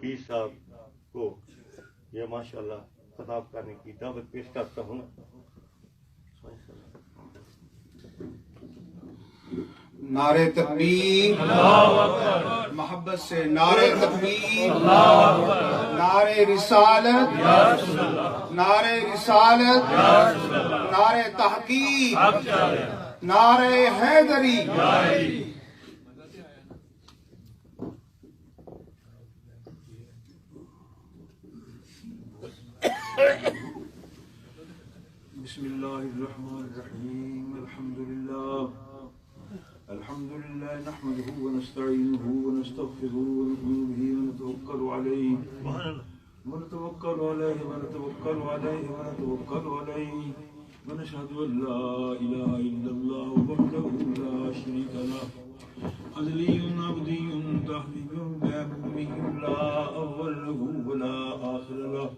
حفیظ صاحب کو یہ ماشاءاللہ خطاب کرنے کی دعوت پیش کرتا ہوں. نعرہ تکبیر، محبت سے نعرہ تکبیر، نعرہ رسالت، نعرہ رسالت، نعرہ تحقیق، نعرہ حیدری. بسم اللہ الرحمن الرحیم. الحمد للہ نحمده ونستعینه ونستغفره ونؤمن به ونتوکل علیہ ونشهد ان لا الہ الا اللہ وحده لا شریک له ازلی ابدی تحلیل بابی لا اول له ولا آخر له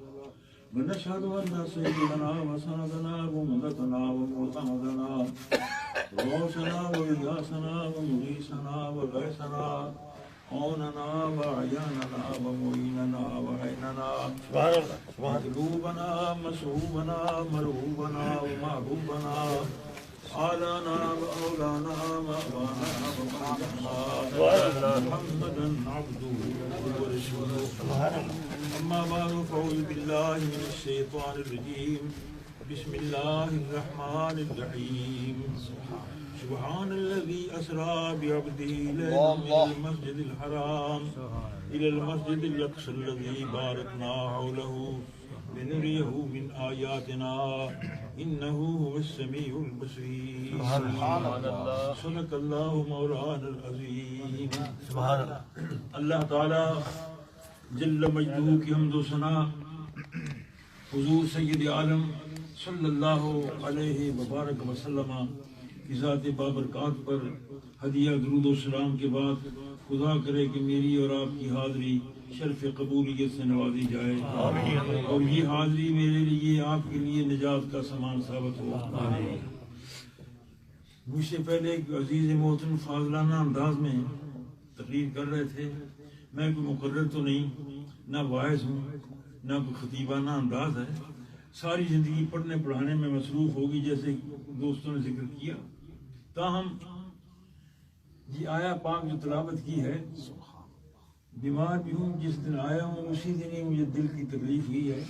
ونشهد أن سيدنا وسندنا ومدتنا ومعتمدنا وغوثنا وإياسنا ومغيثنا وغيثنا عوننا وعياننا ومعيننا وعيننا مطلوبنا مسعوبنا مرهوبنا ومعروبنا آلانا وأولانا مأوانا ومعنا محمدا عبده ورسوله. أما بعد فأعوذ بالله من الشيطان الرجيم. بسم الله الرحمن الرحيم. سبحان الذي أسرى بعبده ليلا من المسجد الحرام إلى المسجد الأقصى الذي باركنا حوله لنريه من آياتنا إنه هو السميع البصير. سبحان الله. صدق الله مولانا العظيم. سبحان الله. اللہ تعالی جل مجدہ کی حمد و ثنا حضور سید عالم صلی اللہ علیہ وبارک وسلم کی ذات بابرکات پر ہدیہ درود و سلام کے بعد خدا کرے کہ میری اور آپ کی حاضری شرف قبولیت سے نوازی جائے اور یہ حاضری میرے لیے آپ کے لیے نجات کا سامان ثابت ہو. مجھ سے پہلے ایک عزیز محترم فاضلانہ انداز میں تقریر کر رہے تھے. میں کوئی مقرر تو نہیں، نہ واعظ ہوں، نہ کوئی خطیبانہ انداز ہے. ساری زندگی پڑھنے پڑھانے میں مصروف ہوگی جیسے دوستوں نے ذکر کیا. تاہم یہ آیا پاک جو تلاوت کی ہے، بیمار بھی ہوں، جس دن آیا ہوں اسی دن ہی مجھے دل کی تکلیف ہوئی ہے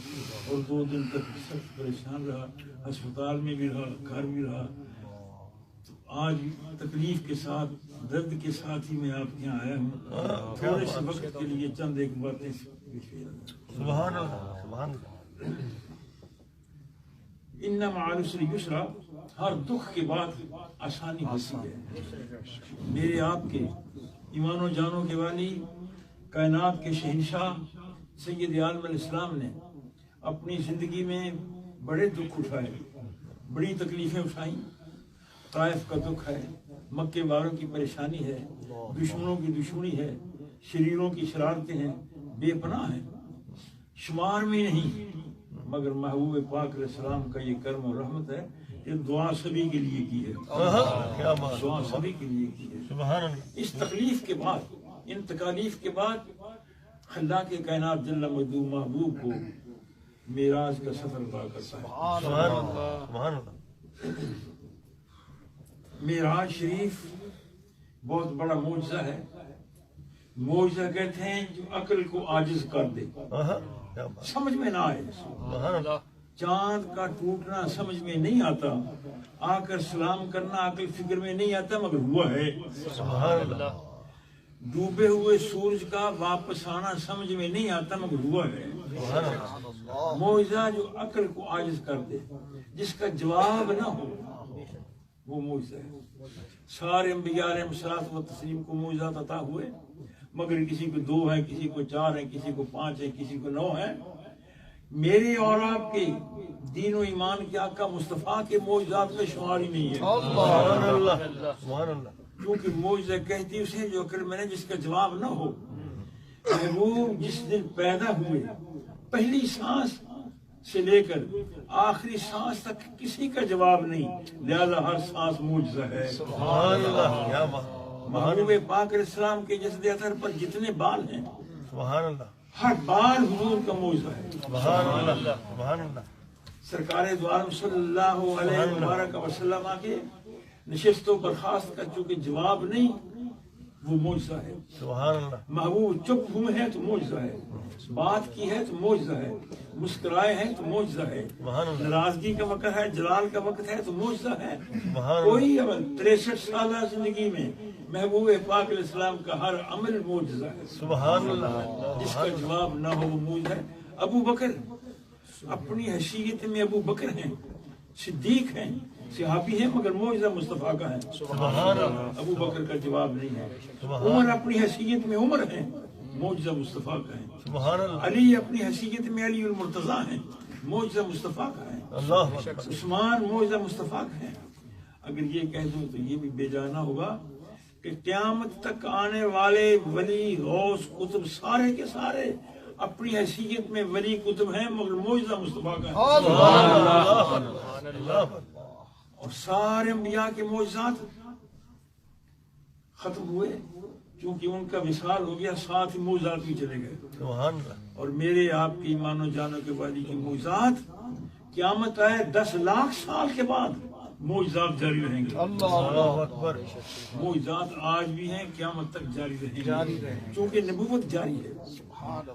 اور 2 دن تک سخت پریشان رہا، ہسپتال میں بھی رہا، گھر بھی رہا. تو آج تکلیف کے ساتھ درد کے ساتھ ہی میں آپ کے یہاں آیا ہوں تھوڑے سے وقت کے لیے چند ایک باتیں. سبحان اللہ. سبحان اللہ. ان مع العسر یسرا، ہر دکھ کے بعد آسانی ہوتی ہے. میرے آپ کے ایمان و جانوں کے والی کائنات کے شہنشاہ سید عالم علیہ السلام نے اپنی زندگی میں بڑے دکھ اٹھائے، بڑی تکلیفیں اٹھائیں. طائف کا دکھ ہے، مکے والوں کی پریشانی ہے، دشمنوں کی دشمنی ہے، شریروں کی شرارتیں ہیں، بے پناہ ہیں، شمار میں نہیں. مگر محبوب پاک علیہ السلام کا یہ کرم و رحمت ہے، یہ دعا سبھی کے لیے کی ہے، دعا سبھی کے لیے کی ہے. اس تکلیف کے بعد، ان تکالیف کے بعد اللہ کے کائنات جل مجدہ محبوب کو معراج کا سفر عطا کرتا ہے. معراج شریف بہت بڑا معجزہ ہے. معجزہ کہتے ہیں جو عقل کو عاجز کر دے، سمجھ میں نہ آئے. چاند کا ٹوٹنا سمجھ میں نہیں آتا، آ کر سلام کرنا عقل فکر میں نہیں آتا، مگر ہوا ہے. ڈوبے ہوئے سورج کا واپس آنا سمجھ میں نہیں آتا، مگر ہوا ہے. معجزہ جو عقل کو عاجز کر دے، جس کا جواب نہ ہو، وہ معجزہ ہے. سارے انبیاء علیہ الصلوۃ والتسلیم کو معجزات عطا ہوئے، مگر کسی کو 2 ہیں، کسی کو 4 ہیں، کسی کو 5 ہیں، کسی کو 9 ہیں. میرے اور آپ کے دین و ایمان کے آقا مصطفیٰ کے معجزات میں شمار ہی نہیں ہے. کیونکہ معجزہ کہتی اسے جو عقل میں نے جس کا جواب نہ ہو. محبوب جس دن پیدا ہوئے، پہلی سانس سے لے کر آخری سانس تک کسی کا جواب نہیں، لہذا ہر سانس معجزہ ہے. محبوب پاک علیہ السلام کے جسد اطہر پر جتنے بال ہیں، ہر بار حضور کا معجزہ ہے. سبحان اللہ سبحان اللہ. سرکار دو عالم صلی اللہ علیہ وبارک وسلم کے نشست و برخاست کا چونکہ جواب نہیں وہ معجزہ ہے. سبحان اللہ. محبوب چپ ہوئے ہیں تو معجزہ ہے، بات کی ہے تو معجزہ ہے، مسکرائے ہیں تو معجزہ ہے، سبحان اللہ. ناراضگی کا وقت ہے، جلال کا وقت ہے تو معجزہ ہے. سبحان اللہ. کوئی عمل 63 سالہ زندگی میں محبوب پاک علیہ السلام کا ہر عمل معجزہ ہے. سبحان اللہ. جس کا جواب نہ ہو وہ معجزہ ہے. ابو بکر اپنی حیثیت میں ابو بکر ہیں، صدیق ہیں، صحابی ہیں، مگر معجزہ مصطفیٰ کا ہے. سبحان اللہ. ابو بکر کا جواب نہیں ہے. سبحان عمر اپنی حیثیت میں عمر ہیں، معجزہ مصطفیٰ کا ہے. سبحان اللہ. علی اپنی حیثیت میں علی المرتضیٰ ہیں، معجزہ مصطفیٰ کا ہے. اللہ اکبر. عثمان معجزہ مصطفیٰ کا ہے. اگر یہ کہہ دوں تو یہ بھی بے جانا ہوگا کہ قیامت تک آنے والے ولی غوث قطب سارے کے سارے اپنی حیثیت میں ولی قطب ہیں، مگر معجزہ مصطفیٰ کا ہے. سبحان اللہ. اللہ. اور سارے انبیاء کے معجزات ختم ہوئے کیونکہ ان کا وصال ہو گیا، ساتھ ہی معجزات بھی چلے گئے. سبحان اللہ. اور میرے آپ کی ایمان و جانوں کے والی کی معجزات قیامت آئے 10 لاکھ سال کے بعد معجزات جاری رہیں گے. اللہ اکبر. معجزات آج بھی ہیں، قیامت تک جاری رہیں گے، کیونکہ نبوت جاری ہے.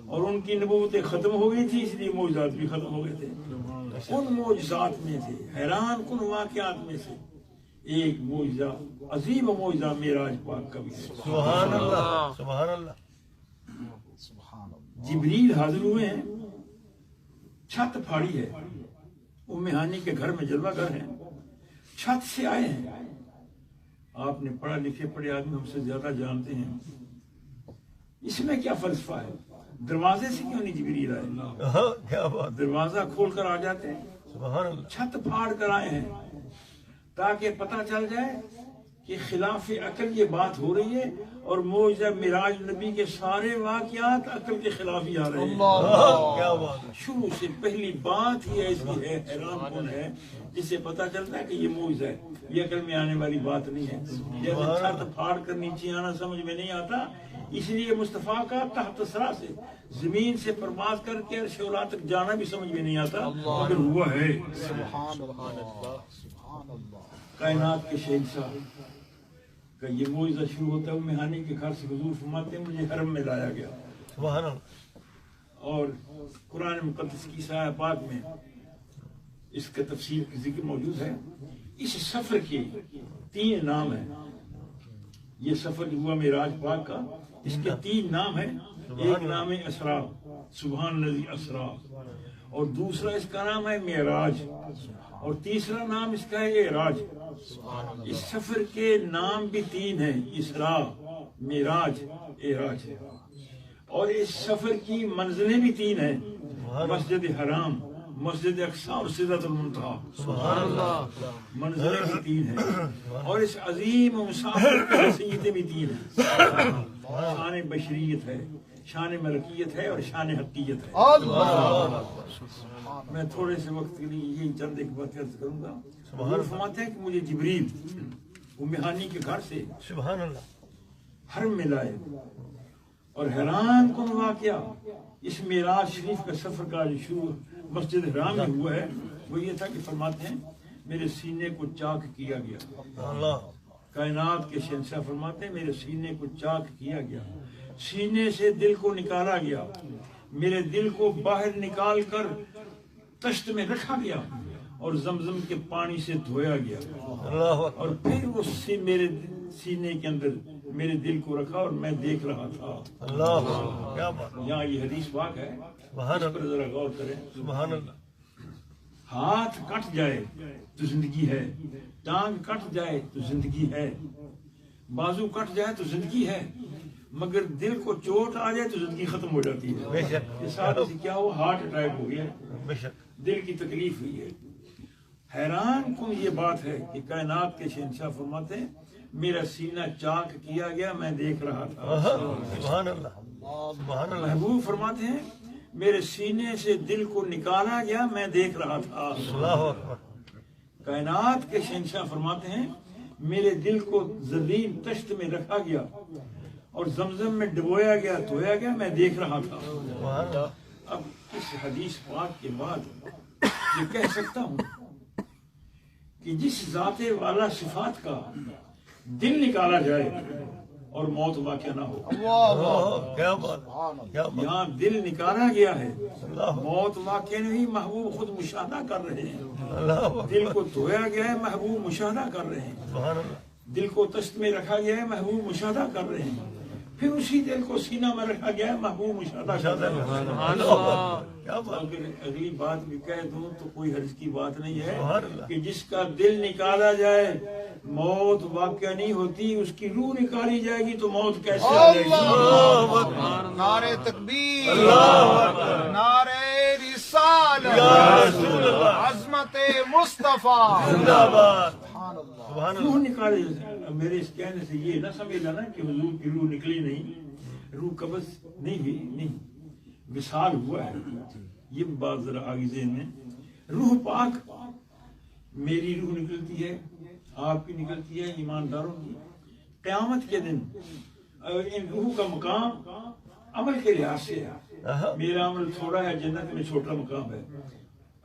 اور ان کی نبوتیں ختم ہو گئی تھی، اس لیے معجزات بھی ختم ہو گئے تھے. ان معجزات میں سے حیران کن واقعات میں سے ایک معجزہ، عظیم معجزہ معراج پاک کا بھی ہے. سبحان اللہ. سبحان اللہ. جبریل حاضر ہوئے ہیں، چھت پھاڑی ہے، ام ہانی کے گھر میں جلوہ گھر ہے، چھت سے آئے ہیں. آپ نے پڑھا لکھے پڑھے آدمی ہم سے زیادہ جانتے ہیں، اس میں کیا فلسفہ ہے؟ دروازے سے کیوں نہیں جبریل آئے؟ کیا بات. دروازہ کھول کر آ جاتے ہیں. سبحان اللہ. چھت پھاڑ کر آئے ہیں تاکہ پتہ چل جائے کہ خلاف عقل یہ بات ہو رہی ہے، اور معجزہ معراج نبی کے سارے واقعات عقل کے خلاف ہی آ رہے ہیں. کیا بات. شروع سے پہلی بات ہی ایسی ہے، حیران کن ہے، جس سے پتہ چلتا ہے کہ یہ معجزہ ہے، یہ عقل میں آنے والی بات نہیں ہے. جیسے چھت پھاڑ کر نیچے آنا سمجھ میں نہیں آتا، اس لیے مصطفیٰ کا تحت سرا سے زمین سے پرواز کر کے عرش اولا تک جانا بھی سمجھ میں نہیں آتا، مگر ہوا ہے. کائنات کے شہنشاہ کا یہ معجزہ شروع ہوتا ہے. ام ہانی کے گھر سے حضور فرماتے ہیں مجھے حرم میں لایا گیا، سبحان اللہ. اور قرآن مقدس کی سایہ پاک میں اس کا تفصیل کی ذکر موجود ہے. اس سفر کے 3 نام ہیں. یہ سفر جو ہوا معراج پاک کا، اس کے 3 نام ہیں. ایک نام ہے اسراء، سبحان الذی اسراء، اور دوسرا اس کا نام ہے معراج، اور تیسرا نام اس کا ہے اعراج. اس سفر کے نام بھی 3 ہیں، اسراء، معراج، اعراج. اور اس سفر کی منزلیں بھی 3 ہیں، مسجد حرام، مسجد اقصی اور سدرۃ المنتہی. سبحان اللہ. منزلیں بھی 3 ہیں، اور اس عظیم مسافر کی حیثیتیں بھی 3 ہیں. شان بشریت ہے، شان ملکیت ہے، اور شان حقیت ہے. میں تھوڑے سے وقت کے لیے یہی چند ایک بات عرض کروں گا. حضور فرماتے ہیں کہ مجھے جبریل ام ہانی کے گھر سے سبحان اللہ. حرم میں لائے، اور حیران کن واقعہ اس معراج شریف کا سفر کا جو شروع مسجد حرام میں ہوا ہے وہ یہ تھا کہ فرماتے ہیں میرے سینے کو چاک کیا گیا. اللہ. کائنات کے شہنشاہ فرماتے ہیں میرے سینے کو چاک کیا گیا، سینے سے دل کو نکالا گیا، میرے دل کو باہر نکال کر تشت میں رکھا گیا، اور زمزم کے پانی سے دھویا گیا، اللہ. اور پھر اس سے میرے سینے کے اندر میرے دل کو رکھا، اور میں دیکھ رہا تھا. اللہ. کیا بات. یہاں یہ حدیث پاک ہے، سبحان اس پر ذرا غور کریں. سبحان اللہ. ہاتھ کٹ جائے تو زندگی ہے، ٹانگ کٹ جائے تو زندگی ہے، بازو کٹ جائے تو زندگی ہے، مگر دل کو چوٹ آ جائے تو زندگی ختم ہو جاتی ہے. بے شک. اس ساتھ سے کیا ہوا؟ ہارٹ اٹیک ہو گیا، بے شک. دل کی تکلیف ہوئی ہے. حیران کن یہ بات ہے کہ کائنات کے شہنشاہ فرماتے ہیں میرا سینہ چاک کیا گیا، میں دیکھ رہا تھا. سبحان اللہ. سبحان اللہ. محبوب فرماتے ہیں میرے سینے سے دل کو نکالا گیا، میں دیکھ رہا تھا. اللہ اکبر. کائنات کے شہنشاہ فرماتے ہیں میرے دل کو زرین تشت میں رکھا گیا، اور زمزم میں ڈبویا گیا دھویا گیا، میں دیکھ رہا تھا۔ اب اس حدیث پاک کے بعد یہ کہہ سکتا ہوں کہ جس ذات والا صفات کا دل نکالا جائے اور موت واقع نہ ہو، کیا بات، کیا بات، یہاں دل نکالا گیا ہے، موت واقع نہیں، محبوب خود مشاہدہ کر رہے ہیں۔ دل کو دھویا گیا ہے، محبوب مشاہدہ کر رہے ہیں۔ سبحان اللہ، دل کو تشت میں رکھا گیا ہے، محبوب مشاہدہ کر رہے ہیں۔ پھر اسی دل کو سینہ میں رکھا گیا ہے، محبوب مشاہدہ کر رہے ہیں۔ کیا بات، اگر اگلی بات بھی کہہ دوں تو کوئی حرج کی بات نہیں ہے سبحان اللہ، کہ جس کا دل نکالا جائے موت واقع نہیں ہوتی، اس کی روح نکالی جائے گی تو موت کیسے آ جائے گی؟ نعرہ تکبیر، نعرہ رسالت، عظمت مصطفیٰ، زندہ باد، سبحان روح اللہ، نکالے جائے۔ میرے اس کہنے سے یہ نہ سمجھ لینا کہ حضور کی روح نکلی نہیں، روح قبض نہیں ہوئی، نہیں، وصال ہوا ہے۔ یہ بات ذرا آگے ذہن میں، روح پاک میری روح نکلتی ہے، آپ کی نکلتی ہے، ایمانداروں کی۔ قیامت کے دن ان روح کا مقام عمل کے لحاظ سے ہے۔ میرا عمل تھوڑا ہے، جنت میں چھوٹا مقام ہے۔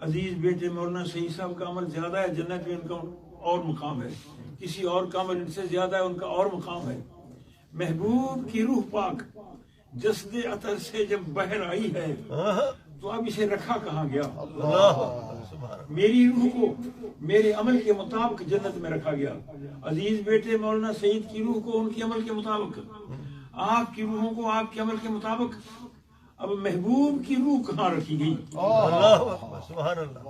عزیز بیٹے مولانا سعید صاحب کا عمل زیادہ ہے، جنت میں ان کا اور مقام ہے۔ کسی اور کا عمل ان سے زیادہ ہے، ان کا اور مقام ہے۔ محبوب کی روح پاک جسد عطر سے جب بہر آئی ہے تو اب اسے رکھا کہاں گیا؟ میری روح کو میرے عمل کے مطابق جنت میں رکھا گیا۔ عزیز بیٹے مولانا سعید کی روح کو ان کے عمل کے مطابق، آپ کی روحوں کو آپ کے عمل کے مطابق۔ اب محبوب کی روح کہاں رکھی گئی؟ سبحان اللہ،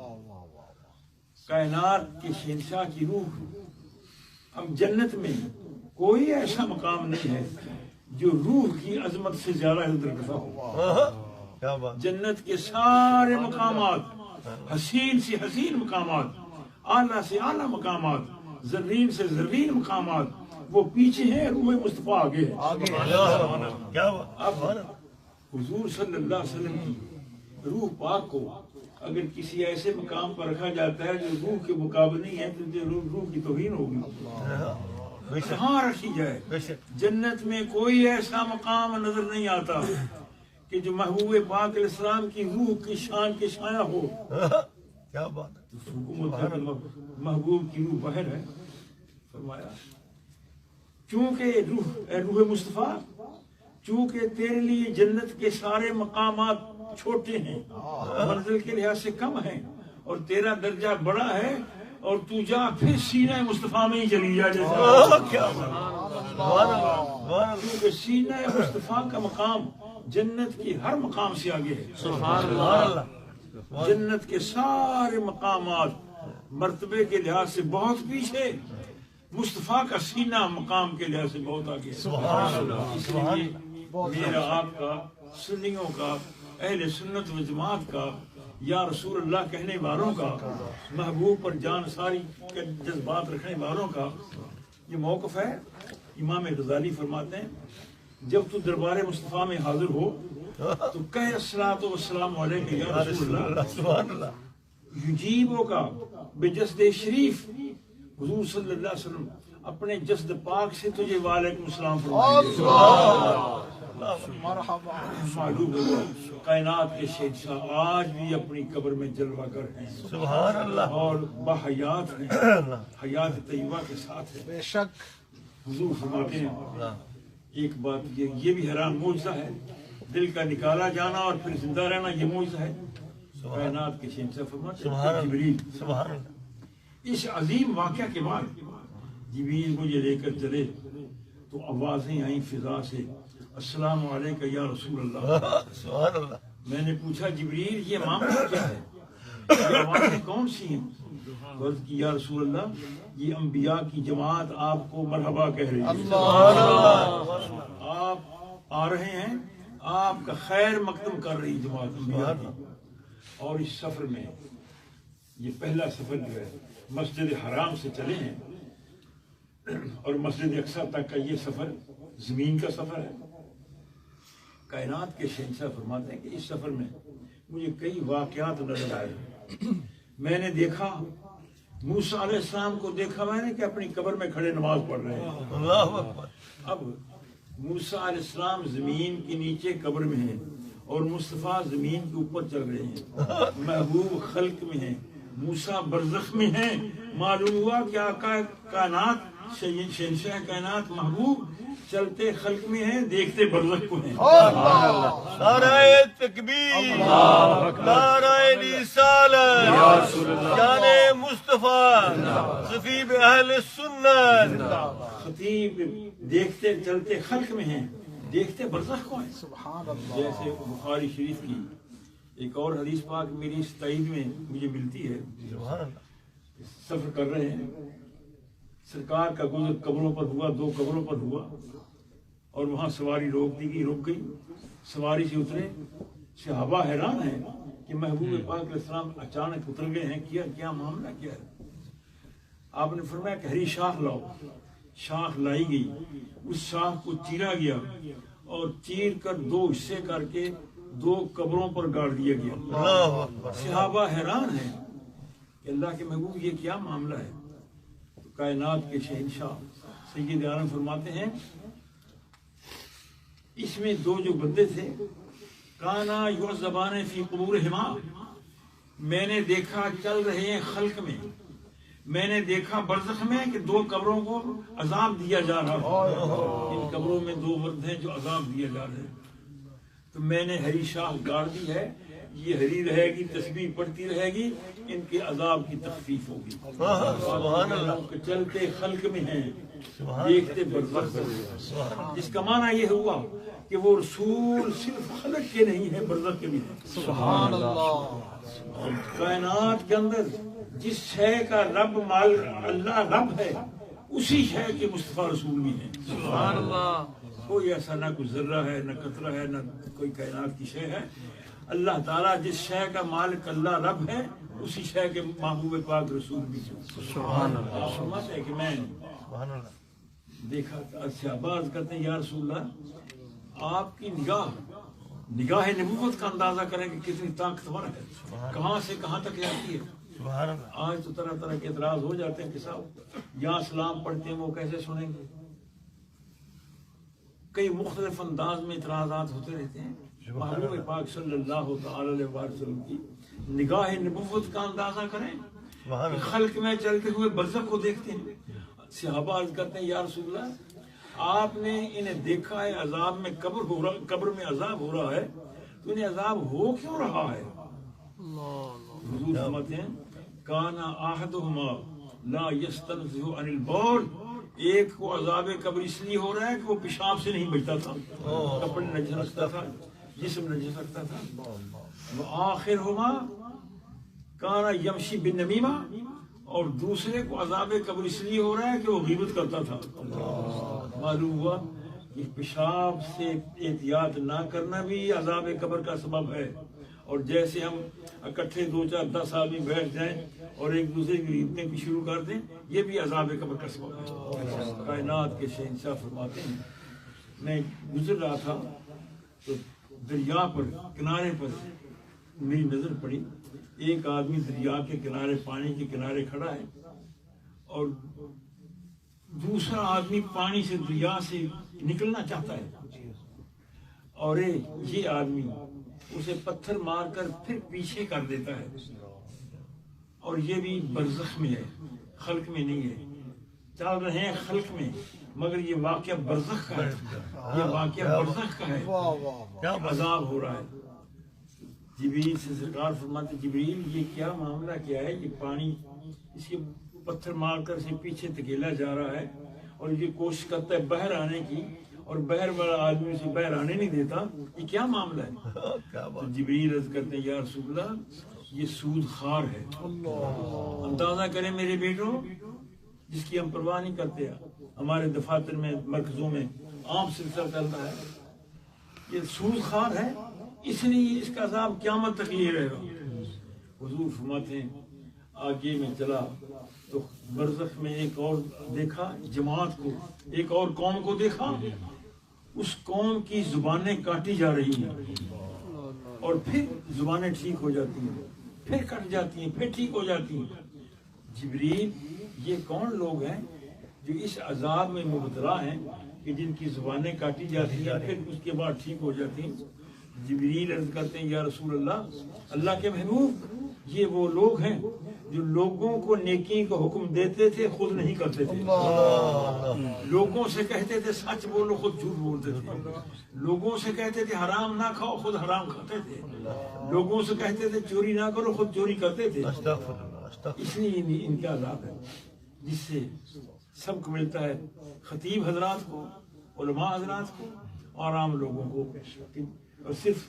کائنات کے شہنشاہ کی روح۔ اب جنت میں کوئی ایسا مقام نہیں ہے جو روح کی عظمت سے زیادہ درگزر ہو۔ کیا بات، جنت کے سارے مقامات، حسین سے حسین مقامات، اعلیٰ سے اعلیٰ مقامات، زرین سے زرین مقامات، وہ پیچھے ہیں، روح مصطفیٰ آگے ہے۔ کیا بات، اب حضور صلی اللہ علیہ وسلم کی روح پاک کو اگر کسی ایسے مقام پر رکھا جاتا ہے جو روح کے مقابل نہیں ہے تو روح کی توہین ہوگی۔ کہاں رکھی جائے؟ بے شک، جنت میں کوئی ایسا مقام نظر نہیں آتا کہ جو محبوب پاک علیہ السلام کی روح کی شان کے شایع ہو۔ کیا بات، حکومت کا محبوب کی روح باہر ہے۔ فرمایا چونکہ روح مصطفیٰ، چونکہ تیرے لیے جنت کے سارے مقامات چھوٹے ہیں، منزل کے لحاظ سے کم ہیں، اور تیرا درجہ بڑا ہے، اور تو جا پھر سینہ مصطفیٰ میں ہی چلی جا جیسا۔ کیونکہ سینہ مصطفیٰ کا مقام جنت کی ہر مقام سے آگے ہے۔ سبحان اللہ، جنت کے سارے مقامات مرتبے کے لحاظ سے بہت پیچھے، مصطفیٰ کا سینہ مقام کے لحاظ سے بہت آگے ہے۔ سبحان اللہ، اس لیے میرا آپ کا، سنیوں کا، اہل سنت و جماعت کا، یا رسول اللہ کہنے والوں کا، محبوب پر جان ساری کے جذبات رکھنے والوں کا یہ موقف ہے۔ امام غزالی فرماتے ہیں جب تو دربار مصطفیٰ میں حاضر ہو تو کہہ الصلاۃ والسلام علیک یا رسول اللہ، سبحان اللہ، یجیبوں کا بجسد شریف، حضور صلی اللہ علیہ وسلم اپنے جسد پاک سے تجھے وعلیکم السلام فرمائیں گے۔ معلوم ہوا کائنات کے شہنشاہ آج بھی اپنی قبر میں جلوہ گر ہیں، سبحان اللہ، اور بحیات ہیں، حیات طیبہ کے ساتھ ہے۔ بے شک، حضور فرماتے ہیں ایک بات یہ بھی حیران معجزہ ہے، دل کا نکالا جانا اور پھر زندہ رہنا، یہ معجزہ ہے۔ کائنات کے شہنشاہ فرماتے ہیں جبریل، سبحان اللہ، اس عظیم واقعہ کے بعد جبریل مجھے لے کر چلے تو آوازیں آئیں فضا سے، السلام علیکم یا رسول اللہ۔ سبحان اللہ، میں نے پوچھا جبریل یہ معاملہ کیا ہے، یہ آوازیں کون سی ہیں؟ عرض کی یا رسول اللہ یہ انبیاء کی جماعت آپ کو مرحبا کہہ رہی ہے، آپ آ رہے ہیں، آپ کا خیر مقدم کر رہی جماعت انبیاء کی۔ اور اس سفر میں یہ پہلا سفر جو ہے مسجد حرام سے چلے ہیں اور مسجد اقصیٰ تک کا یہ سفر زمین کا سفر ہے۔ کائنات کے شہنشاہ فرماتے ہیں کہ اس سفر میں مجھے کئی واقعات نظر آئے۔ میں نے دیکھا موسیٰ علیہ السلام کو دیکھا میں نے کہ اپنی قبر میں کھڑے نماز پڑھ رہے ہیں۔ اللہ اکبر، اب موسیٰ علیہ السلام زمین کے نیچے قبر میں ہیں اور مصطفیٰ زمین کے اوپر چل رہے ہیں. محبوب خلق میں ہیں، موسیٰ برزخ میں ہیں. معلوم ہوا کہ آقا کائنات شہنشاہ کائنات محبوب چلتے خلق میں ہیں، دیکھتے برزخ کو ہیں. نعرہ تکبیر، نعرہ رسالت، جان مصطفیٰ، خطیب اہل سنت. خطیب دیکھتے چلتے خلق میں ہیں، دیکھتے برزخ کو ہیں. سبحان اللہ. جیسے بخاری شریف کی ایک اور حدیث پاک میری اس تائید میں مجھے ملتی ہے. سفر کر رہے ہیں، سرکار کا گزر قبروں پر ہوا، 2 قبروں پر ہوا، اور وہاں سواری روک دی گئی، رک گئی. سواری سے اترے، صحابہ حیران ہیں کہ محبوب پاک علیہ السلام اچانک اتر گئے ہیں، کیا معاملہ کیا ہے؟ آپ نے فرمایا کہ ہری شاخ لاؤ. شاخ لائی گئی، اس شاخ کو چیرا گیا اور چیر کر 2 حصے کر کے 2 قبروں پر گاڑ دیا گیا. صحابہ حیران ہیں کہ اللہ کے محبوب یہ کیا معاملہ ہے؟ تو کائنات کے شہنشاہ سید عالم فرماتے ہیں اس میں 2 جو بندے تھے، کانا یعذبان فی قبورہما، میں نے دیکھا چل رہے ہیں خلق میں، میں نے دیکھا برزخ میں کہ 2 قبروں کو عذاب دیا جا رہا ہے. ان قبروں میں 2 مرد ہیں جو عذاب دیا جا رہے ہیں. تو میں نے ہری شاخ گاڑ دی ہے، یہ ہری رہے گی، تسبیح پڑھتی رہے گی، ان کے عذاب کی تخفیف ہوگی. سبحان اللہ. چلتے خلق میں ہیں، دیکھتے برزخ. جس کا معنی یہ ہوا کہ وہ رسول صرف خلق کے نہیں ہیں، برزخ کے بھی ہیں. سبحان اللہ. کائنات کے اندر جس شے کا رب اللہ رب ہے، اسی شے کے مصطفیٰ رسول بھی ہیں. سبحان اللہ. کوئی ایسا نہ کوئی ذرہ ہے، نہ قطرہ ہے، نہ کوئی کائنات کی شے ہے. اللہ تعالیٰ جس شے کا مالک اللہ رب ہے، اسی شے کے محبوب پاک رسول بھی ہیں. سبحان اللہ. فرماتے ہیں کہ میں دیکھا شہباز کرتے ہیں یا رسول اللہ، آپ کی نگاہ نبوت کا اندازہ کریں کہ کتنی طاقتور ہے، کہاں سے کہاں تک جاتی ہے. آج تو طرح طرح کے اعتراض ہو جاتے ہیں کہ صاحب یا سلام پڑھتے ہیں وہ کیسے سنیں گے. کئی مختلف انداز میں اعتراضات ہوتے رہتے ہیں. محبوب پاک صلی اللہ تعالی علیہ وسلم کی نگاہ نبوت کا اندازہ کریں کہ خلق میں چلتے ہوئے برزخ کو دیکھتے ہیں. صحابہ عرض کرتے ہیں یا رسول اللہ، آپ نے انہیں دیکھا ہے عذاب میں قبر میں عذاب ہو رہا ہے، تو انہیں عذاب ہو کیوں رہا ہے؟ حضور فرماتے ہیں کانا احدہما لا یستنزہ عن البول، ایک کو عذاب قبر اس لیے ہو رہا ہے کہ وہ پیشاب سے نہیں بچتا تھا، کپڑے نجس رکھتا تھا، جسم نجس رکھتا تھا. وآخرہما کانا یمشی بالنمیمہ، اور دوسرے کو عذاب قبر اس لیے ہو رہا ہے کہ وہ غیبت کرتا تھا. معلوم ہوا کہ پیشاب سے احتیاط نہ کرنا بھی عذاب قبر کا سبب ہے. اور جیسے ہم اکٹھے 2 4 10 آدمی بیٹھ جائیں اور ایک دوسرے کی غیبتیں بھی شروع کر دیں، یہ بھی عذاب قبر کا سبب ہے. کائنات کے شہنشاہ فرماتے ہیں میں گزر رہا تھا تو دریا پر کنارے پر میری نظر پڑی. ایک آدمی دریا کے کنارے، پانی کے کنارے کھڑا ہے، اور دوسرا آدمی پانی سے دریا سے نکلنا چاہتا ہے، اور یہ آدمی اسے پتھر مار کر پھر پیچھے کر دیتا ہے. اور یہ بھی برزخ میں ہے، خلق میں نہیں ہے. چل رہے ہیں خلق میں، مگر یہ واقعہ برزخ کا ہے. یہ واقعہ برزخ کا ہے، کیا عذاب ہو رہا ہے. جبریل سے سرکار فرماتے جبریل یہ کیا معاملہ کیا ہے؟ یہ پانی اس کے پتھر مار کر اسے پیچھے دھکیلا جا رہا ہے، اور یہ کوشش کرتا ہے باہر آنے کی، اور باہر والا آدمی اسے باہر آنے نہیں دیتا. یہ کیا معاملہ ہے؟ تو جبریل عرض کرتے ہیں یا رسول اللہ، یہ سود خار ہے. اندازہ کریں میرے بیٹوں، جس کی ہم پرواہ نہیں کرتے. ہمارے دفاتر میں، مرکزوں میں عام سلسلہ چلتا ہے. یہ سود خار ہے، اس لیے اس کا عذاب قیامت تک یہ رہے گا. حضور فرماتے ہیں آگے میں چلا تو برزخ میں ایک اور دیکھا جماعت کو، ایک اور قوم کو دیکھا. اس قوم کی زبانیں کاٹی جا رہی ہیں، اور پھر زبانیں ٹھیک ہو جاتی ہیں، پھر کٹ جاتی ہیں، پھر ٹھیک ہو جاتی ہیں. جبریل یہ کون لوگ ہیں جو اس عذاب میں مبتلا ہیں؟ کہ جن کی زبانیں کاٹی جاتی ہیں پھر اس کے بعد ٹھیک ہو جاتی ہیں. جبریل عرض کرتے ہیں یا رسول اللہ کے محبوب یہ وہ لوگ ہیں جو لوگوں کو نیکی کا حکم دیتے تھے خود نہیں کرتے تھے. لوگوں سے کہتے تھے سچ بولو خود جھوٹ بولتے تھے. لوگوں سے کہتے تھے حرام نہ کھاؤ خود حرام کھاتے تھے. لوگوں سے کہتے تھے چوری نہ کرو خود چوری کرتے تھے. اس لیے ان کا عذاب ہے جس سے سبق ملتا ہے خطیب حضرات کو، علماء حضرات کو اور عام لوگوں کو. اور صرف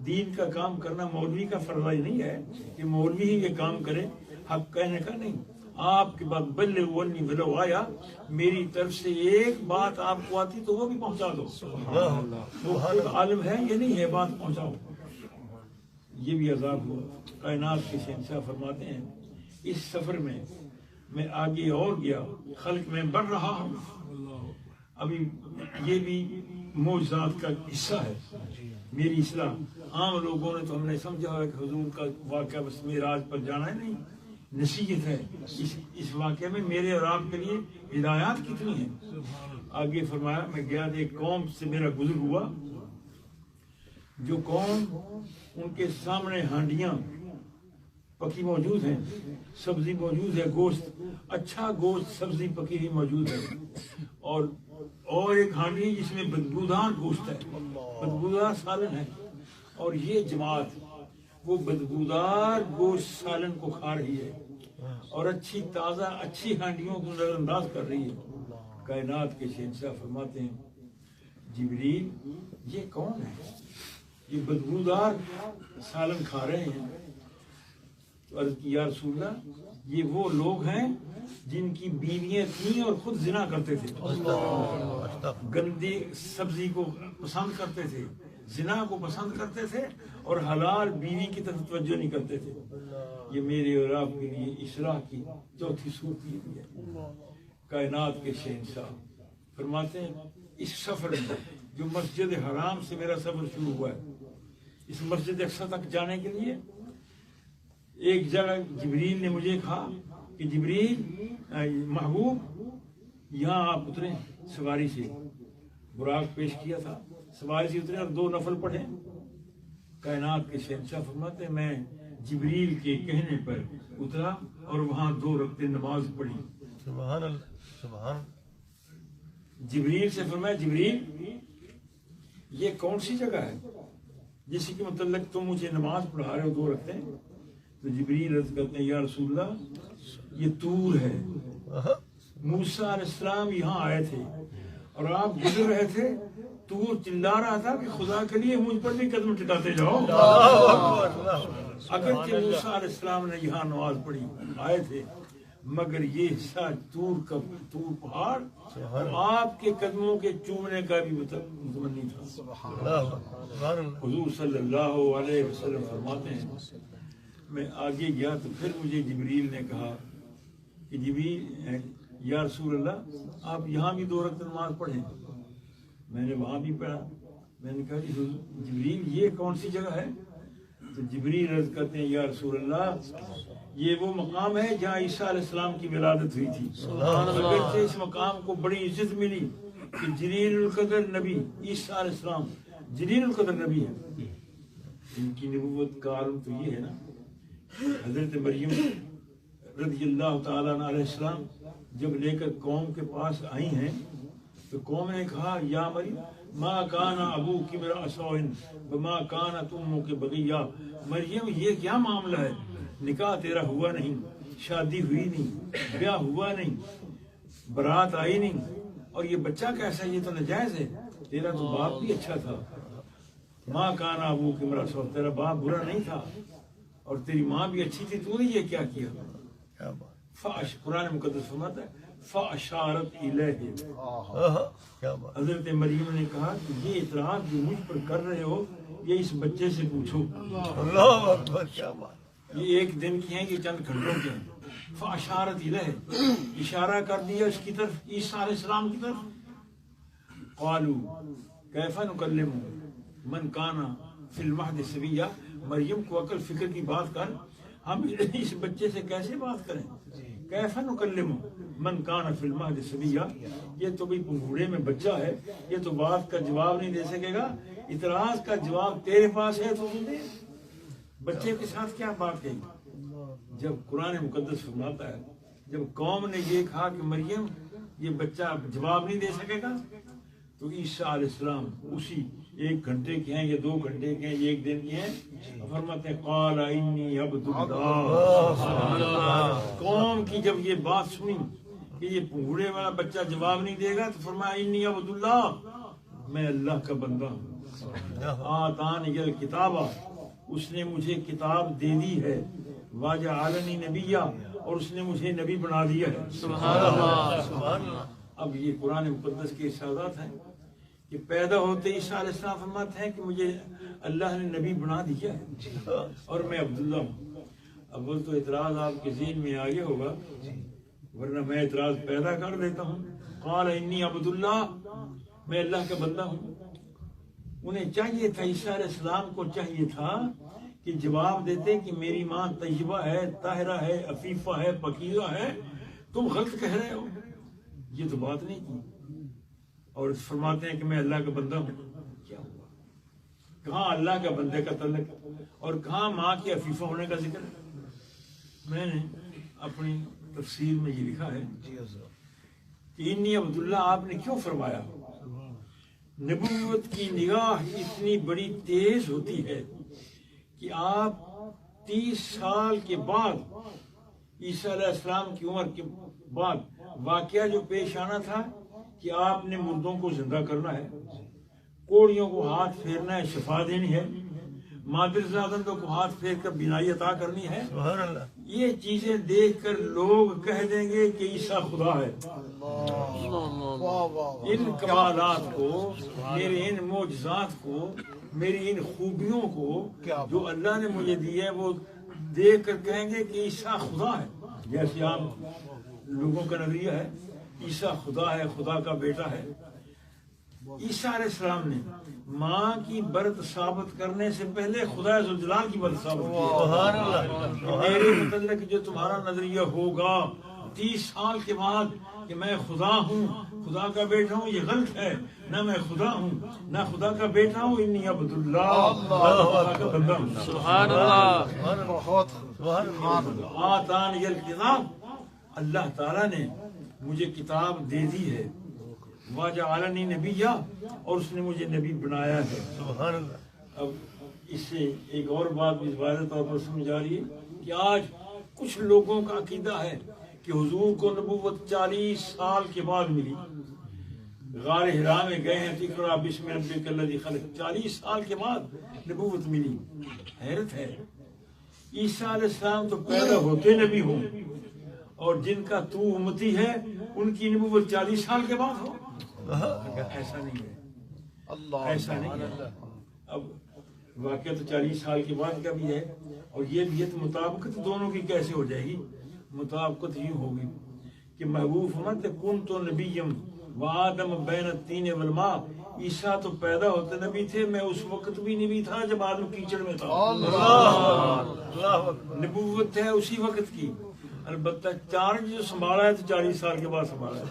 دین کا کام کرنا مولوی کا فرض نہیں ہے کہ مولوی ہی یہ کام کرے، حق کہنے کا نہیں. آپ کے بعد بلغوا عنی ولو آیا، میری طرف سے ایک بات آپ کو آتی تو وہ بھی پہنچا دو. وہ خود عالم ہے یہ نہیں ہے بات پہنچاؤ. یہ بھی عذاب ہوا. کائنات کے شہنشاہ فرماتے ہیں اس سفر میں آگے اور گیا، خلق میں بڑھ رہا ہوں. ابھی یہ بھی معجزات کا حصہ ہے میری اصلاح. عام لوگوں نے تو ہم نے سمجھا ہے کہ حضور کا واقعہ بس معراج پر جانا ہے، نہیں، نصیحت ہے. اس واقعے میں میرے اور آپ کے لیے ہدایات کتنی ہیں. آگے فرمایا میں گیا ایک قوم سے میرا گزر ہوا، جو قوم ان کے سامنے ہانڈیاں پکی موجود ہیں، سبزی موجود ہے، گوشت اچھا گوشت سبزی پکی ہوئی موجود ہے، اور ایک ہانڈی جس میں بدبودار گوشت ہے، بدبودار سالن ہے. اور یہ جماعت وہ بدبودار گوشت سالن کو کھا رہی ہے اور اچھی تازہ اچھی ہانڈیوں کو نظر انداز کر رہی ہے. کائنات کے شہنشاہ فرماتے ہیں جبریل یہ کون ہے؟ یہ بدبودار سالن کھا رہے ہیں. عرض کی یا رسول اللہ یہ وہ لوگ ہیں جن کی بیویاں تھیں اور خود زنا کرتے تھے، گندی سبزی کو پسند کرتے تھے، زنا کو پسند کرتے تھے اور حلال بیوی کی طرف توجہ نہیں کرتے تھے. یہ میرے اور آپ کے لیے اصلاح کی چوتھی صورت یہ ہے. کائنات کے شہنشاہ فرماتے ہیں اس سفر میں جو مسجد حرام سے میرا سفر شروع ہوا ہے، اس مسجد اقصی تک جانے کے لیے ایک جگہ جبریل نے مجھے کہا کہ جبریل محبوب یہاں آپ اترے سواری سے. براق پیش کیا تھا، سواری سے اترے اور 2 نفل پڑھے. کائنات کے شہنشاہ فرماتے ہیں میں جبریل کے کہنے پر اترا اور وہاں 2 رکعتیں نماز پڑھی. سبحان اللہ سبحان. جبریل سے فرمایا جبریل یہ کون سی جگہ ہے جس کے متعلق تم مجھے نماز پڑھا رہے ہو 2 رکعتیں؟ تو جبریل عرض کرتے ہیں یا رسول اللہ یہ طور ہے. موسیٰ علیہ السلام یہاں آئے تھے اور آپ گزر رہے تھے، طور چلا رہا تھا کہ خدا کے لیے مجھ پر بھی قدم ٹکاتے جاؤ. اگرچہ موسیٰ علیہ السلام نے یہاں نماز پڑھی آئے تھے، مگر یہ حصہ طور پہاڑ اور آپ کے قدموں کے چومنے کا بھی متمنی تھا. حضور صلی اللہ علیہ وسلم فرماتے ہیں میں آگے گیا تو پھر مجھے جبریل نے کہا کہ جبریل یا رسول اللہ آپ یہاں بھی 2 رکعت نماز پڑھیں. میں نے وہاں بھی پڑھا. میں نے کہا جبریل یہ کون سی جگہ ہے؟ تو جبریل عرض کرتے ہیں یا رسول اللہ یہ وہ مقام ہے جہاں عیسیٰ علیہ السلام کی ولادت ہوئی تھی. اگرچہ اس مقام کو بڑی عزت ملی کہ جلیل القدر نبی عیسیٰ علیہ السلام جلیل القدر نبی ہے. ان کی نبوت کا عالم تو یہ ہے نا، حضرت مریم رضی اللہ تعالیٰ عنہ علیہ السلام جب لے کر قوم کے پاس آئی ہیں تو قوم نے کہا یا مریم ما کان ابوک امرأ سوء وما کانت امک بغیہ. مریم یہ کیا معاملہ ہے؟ نکاح تیرا ہوا نہیں، شادی ہوئی نہیں، بیاہ ہوا نہیں، برات آئی نہیں، اور یہ بچہ کیسا؟ یہ تو ناجائز ہے. تیرا تو باپ بھی اچھا تھا. ما کان ابوک امرأ سوء، تیرا باپ برا نہیں تھا اور تیری ماں بھی اچھی تھی، تو نے یہ کیا کیا؟ قرآن مقدس فرماتا ہے فَأَشَارَتْ إِلَيْهِ. حضرت مریم نے کہا کہ یہ اعتراض جو مجھ پر کر رہے ہو یہ اس بچے سے پوچھو. اللہ اکبر. کیا بات. یہ 1 دن کی ہیں، یہ چند گھنٹوں کے ہیں. فَأَشَارَتْ إِلَيْهِ اشارہ کر دیا اس کی طرف، عیسیٰ علیہ السلام کی طرف. قالوا كيف نكلم من كان في المهد صبيا. مریم کو عقل فکر کی بات کر، ہم اس بچے سے کیسے بات کریں؟ کیف نکلم من کان فی المہد صبیا، یہ تو بھی بوڑھے میں بچہ ہے، یہ تو بات کا جواب نہیں دے سکے گا، اعتراض کا جواب تیرے پاس ہے تو دے۔ بچے کے ساتھ کیا بات کہی؟ جب قرآن مقدس فرماتا ہے جب قوم نے یہ کہا کہ مریم یہ بچہ جواب نہیں دے سکے گا، تو عیسیٰ علیہ السلام اسی 1 گھنٹے کے ہیں یا 2 گھنٹے کے ہیں یا 1 دن کے ہیں، فرماتے ہیں قال انی عبد اللہ۔ قوم کی جب یہ بات سنی کہ یہ بوڑھے والا بچہ جواب نہیں دے گا تو فرمایا انی عبد اللہ، میں اللہ کا بندہ ہوں، آتانی الکتابہ، اس نے مجھے کتاب دے دی ہے، وجعلنی نبیہ، اور اس نے مجھے نبی بنا دیا ہے۔ سبحان اللہ، سبحان اللہ۔ اب یہ قرآن مقدس کے ارشادات ہیں کہ پیدا ہوتے عیسیٰ علیہ السلام فرماتے ہیں کہ مجھے اللہ نے نبی بنا دیا ہے اور میں عبداللہ ہوں۔ اول تو اعتراض آپ کے ذہن میں آگے ہوگا، ورنہ میں اعتراض پیدا کر دیتا ہوں۔ قال انی عبداللہ، میں اللہ کا بندہ ہوں۔ انہیں چاہیے تھا، عیسیٰ علیہ السلام کو چاہیے تھا کہ جواب دیتے کہ میری ماں طیبہ ہے، طاہرہ ہے، عفیفہ ہے، پکیزہ ہے، تم غلط کہہ رہے ہو، یہ تو بات نہیں کی، اور فرماتے ہیں کہ میں اللہ کا بندہ ہوں۔ کیا ہوا؟ کہاں اللہ کا بندے کا تعلق اور کہاں ماں کے عفیفہ ہونے کا ذکر ہے؟ میں نے اپنی تفسیر میں یہ لکھا ہے کہ انی عبداللہ آپ نے کیوں فرمایا؟ نبوت کی نگاہ اتنی بڑی تیز ہوتی ہے کہ آپ 30 سال کے بعد عیسیٰ علیہ السلام کی عمر کے بعد واقعہ جو پیش آنا تھا کہ آپ نے مردوں کو زندہ کرنا ہے، کوڑیوں کو ہاتھ پھیرنا ہے، شفا دینی ہے، مادر زادندوں کو ہاتھ پھیر کر بینائی عطا کرنی ہے، یہ چیزیں دیکھ کر لوگ کہہ دیں گے کہ عیسیٰ خدا ہے۔ ان کمالات کو، میرے ان معجزات کو، میری ان خوبیوں کو جو اللہ نے مجھے دی ہے وہ دیکھ کر کہیں گے کہ عیسیٰ خدا ہے۔ جیسے آپ لوگوں کا نظریہ ہے عیسیٰ خدا ہے، خدا کا بیٹا ہے۔ عیسیٰ علیہ السلام نے ماں کی برت ثابت کرنے سے پہلے خدا ذوالجلال کی برت ثابت کی۔ میرے متعلق جو تمہارا نظریہ ہوگا 30 سال کے بعد کہ میں خدا ہوں، خدا کا بیٹا ہوں، یہ غلط ہے۔ نہ میں خدا ہوں نہ خدا کا بیٹا ہوں، انی عبداللہ، خدا کا بندہ ہوں۔ سبحان اللہ، آتانی الکتاب، اللہ تعالیٰ نے مجھے کتاب دے دی ہے، وجعلنی نبیہ، اور اس نے مجھے نبی بنایا ہے۔ اب اس سے ایک اور بات بھی واضح طور پر سمجھ آ رہی ہے کہ آج کچھ لوگوں کا عقیدہ ہے کہ حضور کو نبوت 40 سال کے بعد ملی، غار حرا میں گئے ہیں، اقرأ باسم ربک الذی خلق، 40 سال کے بعد نبوت ملی۔ حیرت ہے، عیسیٰ علیہ السلام تو پیدا ہوتے نبی ہوں، اور جن کا تو امتی ہے ان کی نبوت 40 سال کے بعد ہو؟ ایسا نہیں ہے، ایسا نہیں ہے۔ اب واقعہ تو 40 سال کے بعد کا بھی ہے، اور یہ بھی ہے، تو مطابقت دونوں کی کیسے ہو جائے گی؟ مطابقت یوں ہوگی کہ محبوب فرماتے کنت نبیم وآدم بین الطین والماء، عیسیٰ تو پیدا ہوتے نبی تھے، میں اس وقت بھی نبی تھا جب آدم کیچڑ میں تھا۔ نبوت ہے اسی وقت کی، البتہ چارج جو سنبھالا ہے تو 40 سال کے بعد سنبھالا ہے۔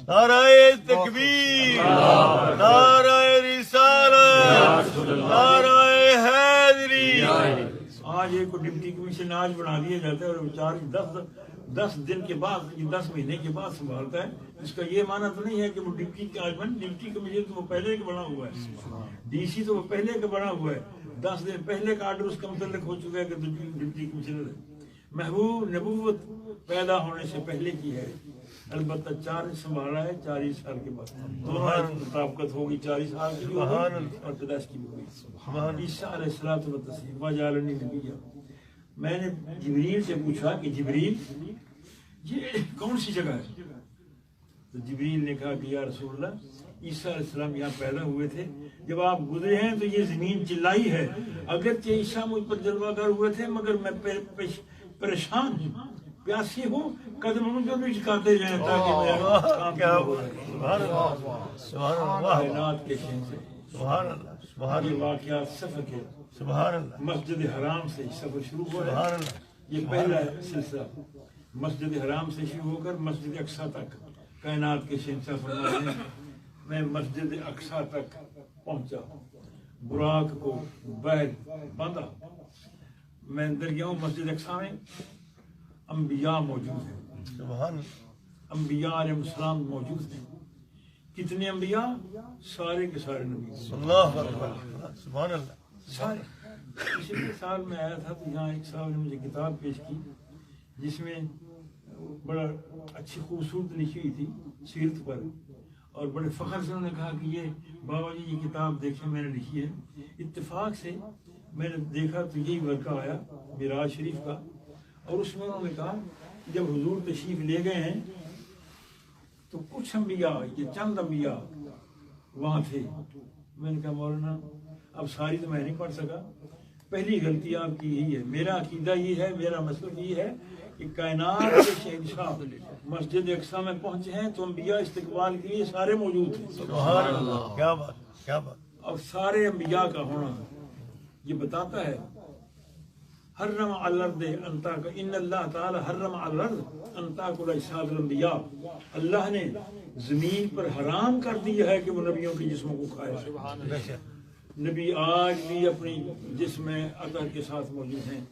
نعرہ تکبیر، نعرہ رسالت، نعرہ حیدری۔ آج ایک کو ڈپٹی کمیشن آج بنا دیا جاتا ہے اور چارج 10 دن کے بعد، 10 مہینے کے بعد سنبھالتا ہے۔ اس کا یہ معنی تو نہیں ہے کہ وہ ڈپٹی کمیشن تو وہ پہلے کا بنا ہوا ہے، ڈی سی تو وہ پہلے کا بنا ہوا ہے، 10 دن پہلے کا آرڈر اس کا متعلق ہو چکا ہے کہ ڈپٹی کمشنر ہے۔ محبوب نبوت پیدا ہونے سے پہلے کی ہے، البتہ چارج سنبھالا ہے 40 سال کے بعد۔ دونوں مطابقت ہوگی، 40 سال کی بھی ہوگی اور پیدائش کی بھی ہوگی۔ عیسیٰ علیہ الصلوۃ والتسلیم وجعلنی نبیہ۔ میں نے جبریل سے پوچھا کہ جبریل یہ کون سی جگہ ہے؟ تو جبریل نے کہا کہ یا رسول اللہ، عیسیٰ علیہ السلام یہاں پیدا ہوئے تھے، جب آپ گزرے ہیں تو یہ زمین چلائی ہے، اگرچہ عیسیٰ مجھ پر جلوہ گر ہوئے تھے مگر میں پریشان ہوں، پیاسی ہوں، قدموں کو بھی جھکاتے جائیں تاکہ میرا کام پورا ہو جائے۔ کائنات کے شہنشاہ، یہ واقعات سفر کے مسجد حرام سے سفر شروع ہو رہا ہے۔ یہ پہلا سلسلہ مسجد حرام سے شروع ہو کر مسجد اقصیٰ تک کائنات کے شہنشاہ فرماتے ہیں میں مسجد اقصیٰ تک پہنچا، براق کو بیت باندھا، میں اندر گیا ہوں مسجد اقصیٰ میں، انبیاء موجود ہیں، سبحان انبیاء علیہ السلام موجود ہیں۔ کتنے انبیاء؟ سارے کے سارے نبی، اللہ اکبر، سبحان اللہ۔ سارے۔ پچھلے سال میں آیا تھا تو یہاں ایک صاحب نے مجھے کتاب پیش کی جس میں بڑا اچھی خوبصورت لکھی ہوئی تھی سیرت پر، اور بڑے فخر سے انہوں نے کہا کہ یہ بابا جی یہ کتاب دیکھیں میں نے لکھی ہے۔ اتفاق سے میں نے دیکھا تو یہی ورقہ آیا معراج شریف کا، اور اس میں انہوں نے کہا جب حضور تشریف لے گئے ہیں تو کچھ انبیاء، یہ چند انبیاء وہاں تھے۔ میں نے کہا مولانا اب ساری تو میں نہیں پڑھ سکا، پہلی غلطی آپ کی یہی ہے، میرا عقیدہ یہ ہے، میرا مسلک یہ ہے کہ کائنات کے شہنشاہ مسجد اقصیٰ میں پہنچے ہیں تو انبیاء استقبال کے لیے سارے موجود ہیں، سبحان اللہ، کیا بات، کیا بات۔ اور سارے انبیاء کا ہونا یہ بتاتا ہے حرم علی الارض انتا کا ان اللہ تعالی حرم علی الارض انتا کل اجساد الانبیاء، اللہ نے زمین پر حرام کر دیا ہے کہ وہ نبیوں کے جسموں کو کھائے۔ نبی آج بھی اپنی جسم میں عطر کے ساتھ موجود ہیں،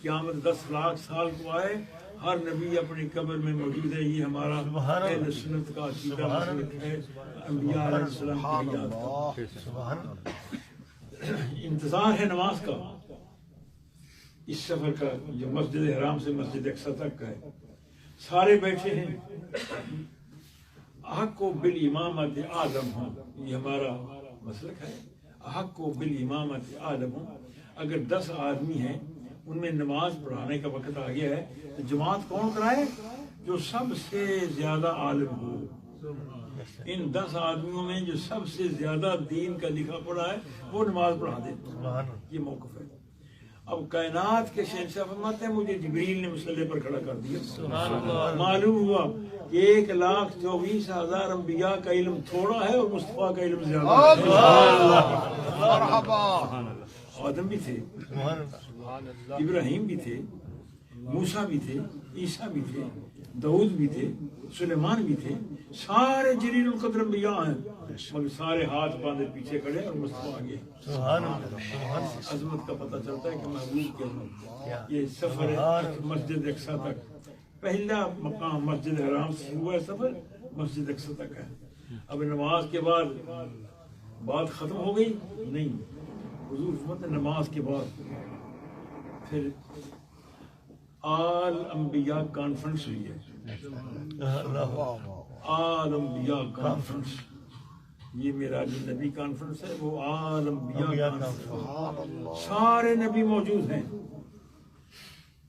قیامت 10 لاکھ سال کو آئے ہر نبی اپنی قبر میں موجود ہے۔ یہ ہمارا اہل سنت کا عقیدہ مسلک ہے، انبیاء علیہ السلام کی حیات سبحان اللہ۔ کا انتظار ہے نماز کا، اس سفر کا جو مسجد حرام سے مسجد اقصیٰ تک کا ہے۔ سارے بیٹھے ہیں، حق و بالامامت عالم ہوں، یہ ہمارا مسلک ہے، حق و بالامامت عالم ہوں۔ اگر 10 آدمی ہیں ان میں نماز پڑھانے کا وقت آ گیا ہے تو جماعت کون کرائے؟ جو سب سے زیادہ عالم ہو۔ ان 10 آدمیوں میں جو سب سے زیادہ دین کا لکھا پڑھا ہے وہ نماز پڑھا دے، یہ موقف ہے۔ اب کائنات کے شہنشاہ فرماتے ہیں مجھے جبریل نے مسلح پر کھڑا کر دیا، معلوم ہوا کہ 1,24,000 انبیاء کا علم تھوڑا ہے اور مصطفیٰ کا علم زیادہ ہے۔ آدم بھی تھے، ابراہیم بھی تھے، موسیٰ بھی تھے، عیسیٰ بھی تھے، داؤد بھی تھے، سلیمان بھی تھے، سارے جلیل القدر انبیاء ہیں، مگر سارے ہاتھ باندھے پیچھے کھڑے اور مصطفیٰ آگے۔ عظمت کا پتہ چلتا ہے کہ محبوب کے یہ سفر ہے مسجد اقصیٰ تک۔ پہلا مقام مسجد حرام سے ہوا ہے سفر، مسجد اقصیٰ تک ہے۔ اب نماز کے بعد بات ختم ہو گئی نہیں، حضور فرماتے ہیں نماز کے بعد پھر آل انبیاء کانفرنس ہوئی ہے، آل انبیاء کانفرنس۔ یہ میرا جو نبی کانفرنس ہے وہ آل انبیاء کانفرنس، سارے نبی موجود ہیں۔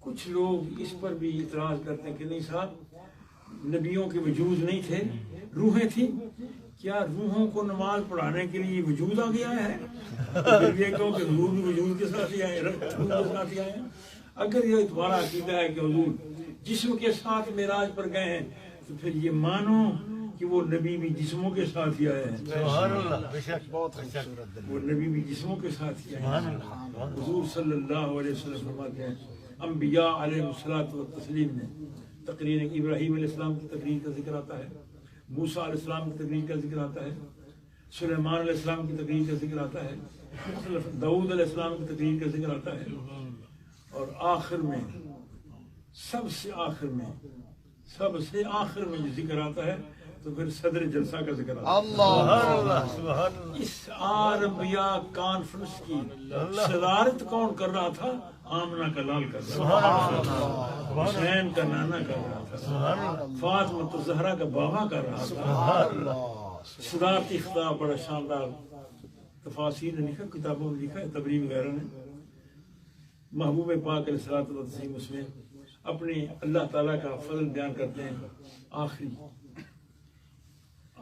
کچھ لوگ اس پر بھی اعتراض کرتے ہیں کہ نہیں صاحب نبیوں کے وجود نہیں تھے، روحیں تھیں، کیا روحوں کو نماز پڑھانے کے لیے وجود آ گیا ہے؟ پھر یہ کہو کہ حضور بھی وجود کے ساتھ ہی آئے، روح کے ساتھ ہی آئے ہیں۔ اگر یہ تمہارا عقیدہ ہے کہ حضور جسم کے ساتھ معراج پر گئے ہیں تو پھر یہ مانو کہ وہ نبی بھی جسموں کے ساتھ ہی آئے ہیں، وہ نبی بھی جسموں کے ساتھ ہی آئے ہیں۔ حضور صلی اللہ علیہ وسلم فرماتے ہیں انبیاء علیہ الصلوۃ والتسلیم نے تقریر ابراہیم علیہ السلام کی تقریر کا ذکر آتا ہے، موسیٰ علیہ السلام کی تقریر کا ذکر آتا ہے، سلیمان علیہ السلام کی تقریر کا ذکر آتا ہے، داؤد علیہ السلام کی تقریر کا ذکر آتا ہے، اور آخر میں سب سے آخر میں جو ذکر آتا ہے تو پھر صدر جلسہ کا ذکر آتا ہے۔ اس آل انبیاء کانفرنس کی صدارت کون کر رہا تھا؟ آمنہ کا لال کر رہا تھا، حسین کا نانا کر رہا تھا، فاطمہ الزہرا کا بابا کر رہا تھا۔ صدارتی خطاب بڑا شاندار تفاسیر نے لکھا، کتابوں میں لکھا ہے، تبریر وغیرہ نے۔ محبوب پاک علیہ الصلوۃ والتسلیم اس میں اپنے اللہ تعالیٰ کا فضل بیان کرتے ہیں۔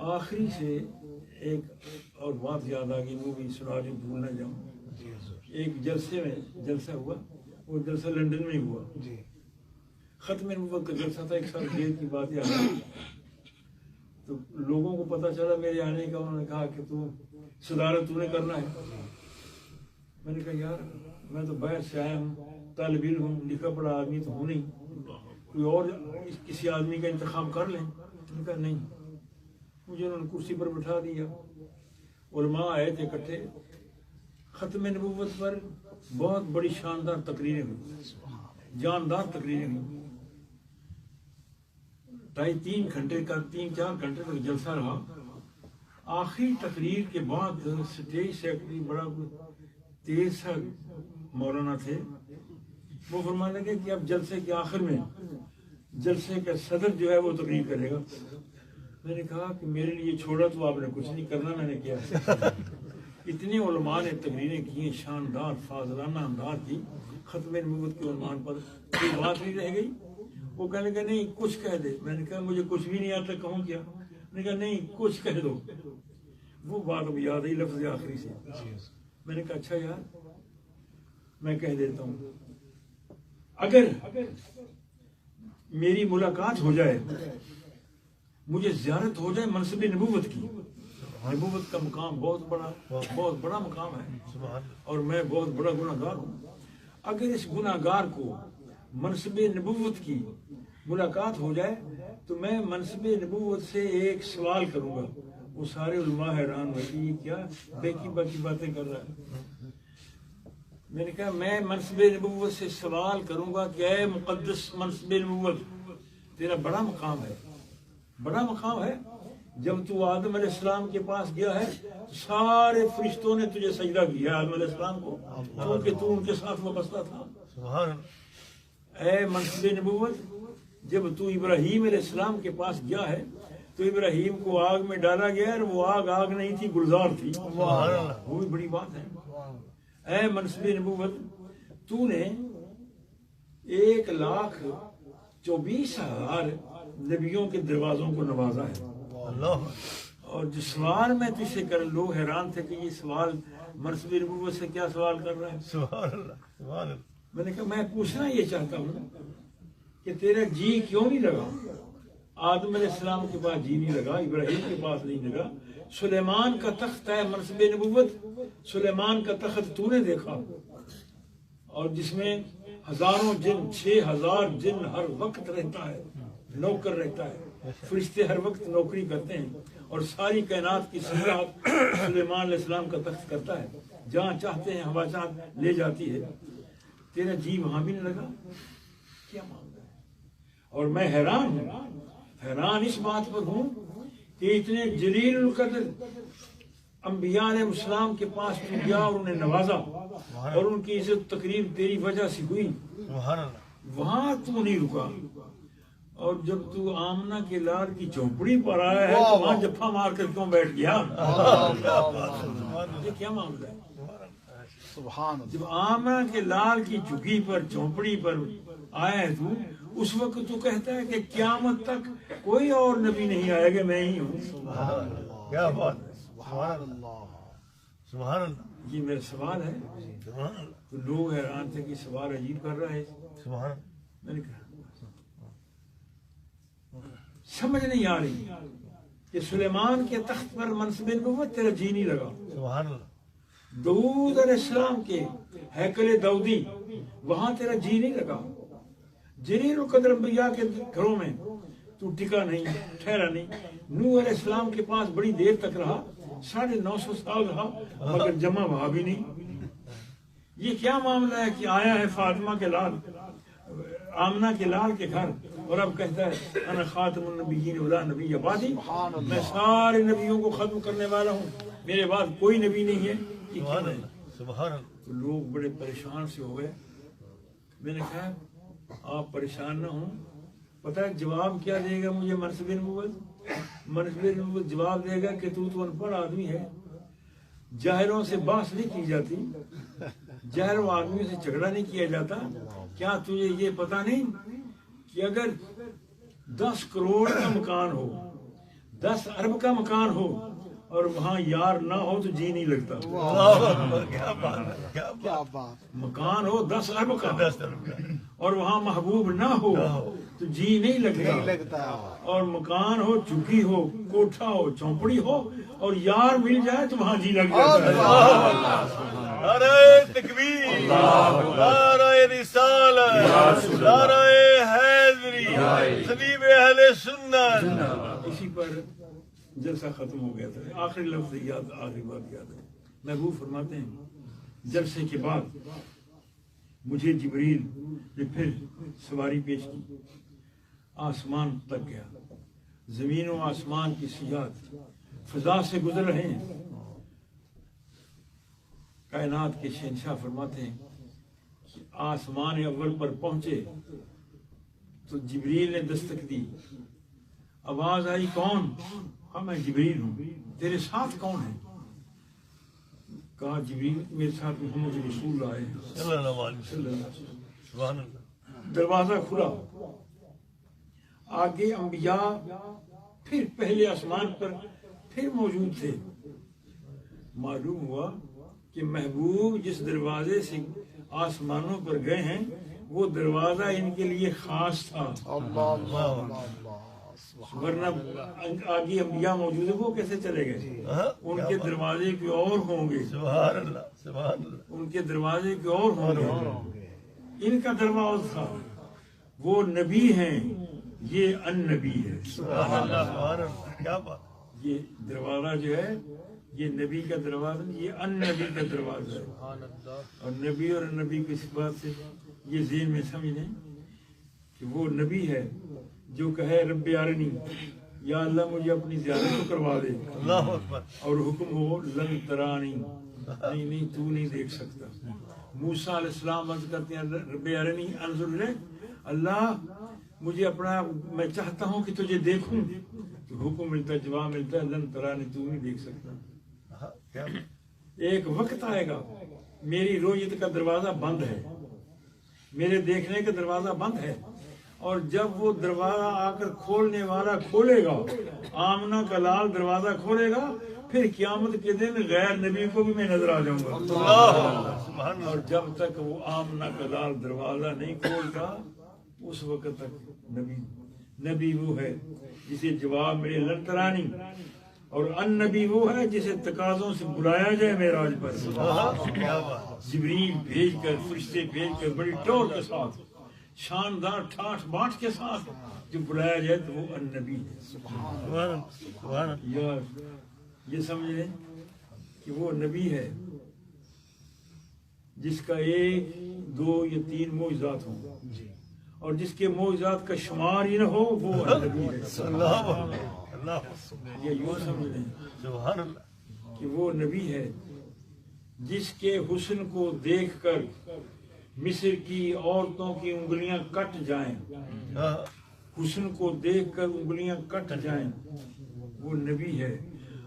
آخری سے ایک اور بات یاد آ گئی، وہ بھی سنا جو بھول نہ جاؤں۔ ایک جلسے میں جلسہ ہوا، وہ جلسہ لندن میں ہوا، ختم نبوت کا جلسہ تھا، ایک سال دیر کی بات یاد آئی۔ تو لوگوں کو پتہ چلا میرے آنے کا، انہوں نے کہا کہ تو صدارت تو نے کرنا ہے۔ میں نے کہا یار میں تو باہر سے آیا ہوں، طالب علم ہوں، لکھا پڑھا آدمی تو ہوں نہیں، کوئی اور کسی آدمی کا انتخاب کر لیں؟ انہوں نے کہا نہیں. مجھے انہوں نے کرسی پر بٹھا دیا. علماء آئے تھے اکٹھے. ختم نبوت پر بہت بڑی شاندار تقریریں ہوئی, جاندار تقریریں ہوئی. 2.5-3 گھنٹے کا 3-4 گھنٹے تک جلسہ رہا. آخری تقریر کے بعد اسٹیج سے بڑا تیز سا مولانا تھے, وہ فرمانے لگے کہ اب جلسے کے آخر میں جلسے کا صدر جو ہے وہ تقریر کرے گا. میں نے کہا کہ میرے لیے چھوڑا تو آپ نے کچھ نہیں کرنا, میں نے کیا. اتنے علماء نے تقریریں کی ہیں, شاندار فاضلانہ انداز کی. ختم نبوت کے عنوان پر کوئی بات نہیں رہ گئی. وہ کہنے لگا نہیں کچھ کہہ دے. میں نے کہا مجھے کچھ بھی نہیں آتا, کہوں کیا؟ میں نے کہا نہیں کچھ کہہ دو. وہ بات اب یاد آئی لفظ آخری سے. میں نے کہا اچھا یار میں کہہ دیتا ہوں, اگر میری ملاقات ہو جائے, مجھے زیارت ہو جائے منصب نبوت کی. نبوت کا مقام بہت بڑا مقام ہے اور میں بہت بڑا گناہ گار ہوں. اگر اس گناہ گار کو منصب نبوت کی ملاقات ہو جائے تو میں منصب نبوت سے ایک سوال کروں گا. وہ سارے علماء حیران ہوئے کہ یہ کیا بیکی باکی باتیں کر رہا ہے. میں نے کہا میں منصب نبوت سے سوال کروں گا کہ اے مقدس منصب نبوت, تیرا بڑا مقام ہے, بڑا مقام ہے. جب تو آدم علیہ السلام کے پاس گیا ہے تو سارے فرشتوں نے تجھے سجدہ کیا آدم علیہ السلام کو, کیونکہ تو ان کے ساتھ وابستہ تھا. اے منصب نبوت, جب تو ابراہیم علیہ السلام کے پاس گیا ہے تو ابراہیم کو آگ میں ڈالا گیا اور وہ آگ نہیں تھی, گلزار تھی. وہ بھی بڑی بات ہے. اے منصب نبوت, تو نے 1,24,000 نبیوں کے دروازوں کو نوازا ہے. اور جو سوال میں تجھ سے کر, لوگ حیران تھے کہ یہ سوال منصب نبوت سے کیا سوال کر رہا ہے. سبحان اللہ. میں نے کہا میں پوچھنا یہ چاہتا ہوں کہ تیرا جی کیوں نہیں لگا؟ آدم علیہ السلام کے پاس جی نہیں لگا, ابراہیم کے پاس نہیں لگا. سلیمان کا تخت ہے منصب نبوت, سلیمان کا تخت تو نے دیکھا, اور جس میں ہزاروں جن, 6,000 جن ہر وقت رہتا ہے, نوکر رہتا ہے. فرشتے ہر وقت نوکری کرتے ہیں اور ساری کائنات کی سجاوٹ سلیمان علیہ السلام کا تخت کرتا ہے. جہاں چاہتے ہیں ہوا چاہت لے جاتی ہے. تیرا جی وہاں بھی نہیں لگا, کیا معاملہ ہے؟ اور میں حیران اس بات پر ہوں کہ اتنے جلیل القدر انبیاء علیہ السلام کے پاس تو گیا اور انہیں نوازا اور ان کی عزت تقریب تیری وجہ سے ہوئی, وہاں تو نہیں رکا. اور جب تو آمنہ کے لال کی چوپڑی پر آیا ہے تو وہاں جفا مار کر کیوں بیٹھ گیا؟ یہ کیا معاملہ ہے؟ جب آمنہ کے لال کی چکی پر, چوپڑی پر آیا ہے تو, اس وقت تو کہتا ہے کہ قیامت تک کوئی اور نبی نہیں آئے گا, میں ہی ہوں. کیا بات ہے. سبحان اللہ. سبحان اللہ. یہ میرا سوال ہے. تو لوگ حیران تھے کہ سوال عجیب کر رہا ہے. سبحان. میں نے کہا سمجھ نہیں آ رہی کہ سلیمان کے تخت پر منصب نبوت تیرا جی نہیں لگا. سبحان اللہ. داؤد علیہ السلام کے ہیکل داؤدی, وہاں تیرا جی نہیں لگا. جلیل القدر انبیاء کے گھروں میں تو ٹکا نہیں, ٹھہرا نہیں. نوح علیہ السلام کے پاس بڑی دیر تک رہا, 950 سال رہا, مگر جمع وہاں بھی نہیں. یہ کیا معاملہ ہے کہ آیا ہے فاطمہ کے لال, آمنہ کے لال کے گھر, اور اب کہتا ہے انا خاتم النبیین ولا نبی بعدی, میں سارے نبیوں کو ختم کرنے والا ہوں, میرے بعد کوئی نبی نہیں ہے. سبحان اللہ. سبحان اللہ. تو لوگ بڑے پریشان سے ہو گئے. میں نے کہا آپ پریشان نہ ہوں, پتہ ہے جواب کیا دے گا مجھے منصب نبوت؟ منصب نبوت جواب دے گا کہ تو ان پڑھ آدمی ہے, جاہلوں سے بحث نہیں کی جاتی, جاہل آدمیوں سے جھگڑا نہیں کیا جاتا. کیا تجھے یہ پتہ نہیں کہ اگر 10 کروڑ کا مکان ہو, 10 ارب کا مکان ہو اور وہاں یار نہ ہو تو جی نہیں لگتا. کیا بات. مکان ہو 10 ارب کا اور وہاں محبوب نہ ہو تو جی نہیں لگتا. اور مکان ہو, چکی ہو, کوٹھا ہو, چوپڑی ہو, اور یار مل جائے تو وہاں جی لگ جاتا ہے. نعرہ تکبیر, نعرہ رسالت, نعرہ حیدری, خلیب اہل سنت. اسی پر جلسہ ختم ہو گیا تھا. آخری لفظ یاد، آخری بات یاد ہے. محبوب فرماتے ہیں جلسے کے بعد مجھے جبریل نے پھر سواری پیش کی. آسمان تک گیا. زمین و آسمان کی سیاحت فضا سے گزر رہے ہیں. کائنات کے شہنشاہ فرماتے ہیں کہ آسمان اول پر پہنچے تو جبریل نے دستک دی. آواز آئی کون؟ ہاں میں جبریل ہوں. تیرے ساتھ کون ہے؟ کہا جبریل میرے ساتھ محمد رسول آئے ہیں. صلی اللہ علیہ وسلم. سبحان اللہ. دروازہ کھلا. آگے انبیاء پھر پہلے آسمان پر پھر موجود تھے. معلوم ہوا کہ محبوب جس دروازے سے آسمانوں پر گئے ہیں وہ دروازہ ان کے لیے خاص تھا. ورنہ آگے انبیاء موجود ہے وہ کیسے چلے گئے؟ ان کے دروازے کے اور ہوں گے. سبحان اللہ. سبحان اللہ. ان کے دروازے کے اور ہوں گے. ان کا دروازہ تھا. وہ نبی ہیں، یہ ان نبی ہے. سبحان اللہ. سبحان اللہ. کیا بات. یہ دروازہ جو ہے یہ نبی کا دروازہ، یہ ان نبی کا دروازہ ہے. اور نبی اور نبی کی صفات سے یہ ذہن میں سمجھ لیں کہ وہ نبی ہے جو کہے رب ارنی، یا اللہ مجھے اپنی زیارت کروا دے. اللہ اکبر. اور حکم ہو لن ترانی، نہیں تو نہیں دیکھ سکتا. موسیٰ علیہ السلام عرض کرتے ہیں رب ارنی انظر الیک، اللہ مجھے اپنا، میں چاہتا ہوں کہ تجھے دیکھوں. تو حکم ملتا ہے، جواب ملتا ہے لن ترانی، تو نہیں دیکھ سکتا. ایک وقت آئے گا میری رویت کا دروازہ بند ہے، میرے دیکھنے کا دروازہ بند ہے. اور جب وہ دروازہ آ کر کھولنے والا کھولے گا، آمنہ کا لال دروازہ کھولے گا، پھر قیامت کے دن غیر نبی کو بھی میں نظر آ جاؤں گا. اور جب تک وہ آمنہ کا لال دروازہ نہیں کھولتا اس وقت تک نبی وہ ہے جسے جواب ملے لن ترانی، اور ان نبی وہ ہے جسے تقاضوں سے بلایا جائے معراج پر. جبریل بھیج کر، فرشتے بھیج کر، بڑی ٹور کے ساتھ، شاندار ٹھاٹ باٹ کے ساتھ جو بلایا جائے تو وہ ان نبی ہے. یہ سمجھ لیں کہ وہ نبی ہے جس کا 1 2 یا 3 معجزات ہوں، اور جس کے معجزات کا شمار ہی نہ ہو وہ ان نبی ہے. یہ یوں سمجھ لیں کہ وہ نبی ہے جس کے حسن کو دیکھ کر مصر کی عورتوں کی انگلیاں کٹ جائیں. حسن کو دیکھ کر انگلیاں کٹ جائیں، وہ نبی ہے.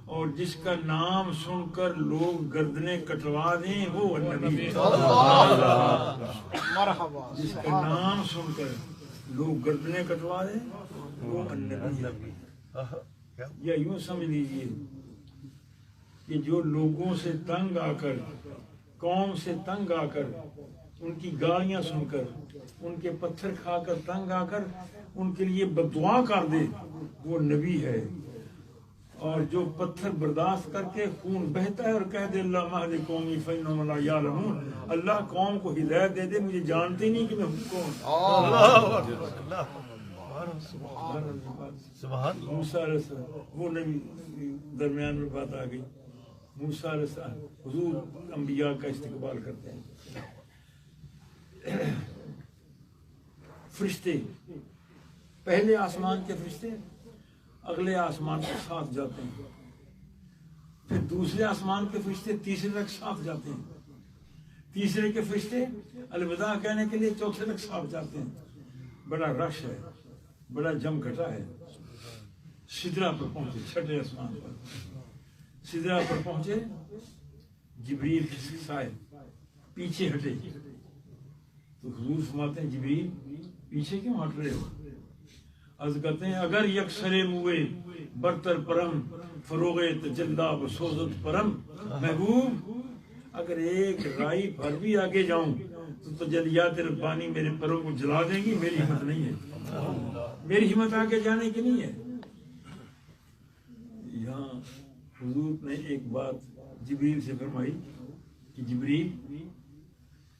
اور جس کا نام سن کر لوگ گردنیں کٹوا دیں وہ نبی ہے. جس کا نام سن کر لوگ گردنیں کٹوا دیں وہ نبی ہے. یا یوں سمجھ لیجیے کہ جو لوگوں سے تنگ آ کر، قوم سے تنگ آ کر، ان کی گالیاں سن کر، ان کے پتھر کھا کر تنگ آ کر ان کے لیے بددعا کر دے وہ نبی ہے. اور جو پتھر برداشت کر کے خون بہتا ہے اور کہہ دے اللہ مہد قومی فإنہم لا یعلمون، اللہ قوم کو ہدایت دے دے مجھے جانتے نہیں کہ میں کون. موسیٰ علیہ السلام وہ نبی، درمیان میں بات آ گئی. موسیٰ علیہ السلام حضور انبیاء کا استقبال کرتے ہیں. فرشتے، پہلے آسمان کے فرشتے اگلے آسمان کے ساتھ جاتے ہیں، پھر دوسرے آسمان کے فرشتے تیسرے تک ساتھ جاتے ہیں، تیسرے کے فرشتے الوداع کہنے کے لیے چوتھے تک ساتھ جاتے ہیں. بڑا رش ہے، بڑا جم گھٹا ہے. سدرا پر پہنچے، چھٹے آسمان پر سدرا پر پہنچے. جبریل سائے پیچھے ہٹے تو حضور فرماتے ہیں جبریل پیچھے کیوں ہٹ رہے ہو؟ عرض کرتے ہیں اگر یکسرے موے برتر پرم فروغے تجلا و سوزت پرم. محبوب اگر ایک رائی بھر بھی آگے جاؤں تو تجلیات ربانی میرے پروں کو جلا دیں گی. میری ہمت نہیں ہے، میری ہمت آگے جانے کی نہیں ہے. یہاں حضور نے ایک بات جبریل سے فرمائی کہ جبریل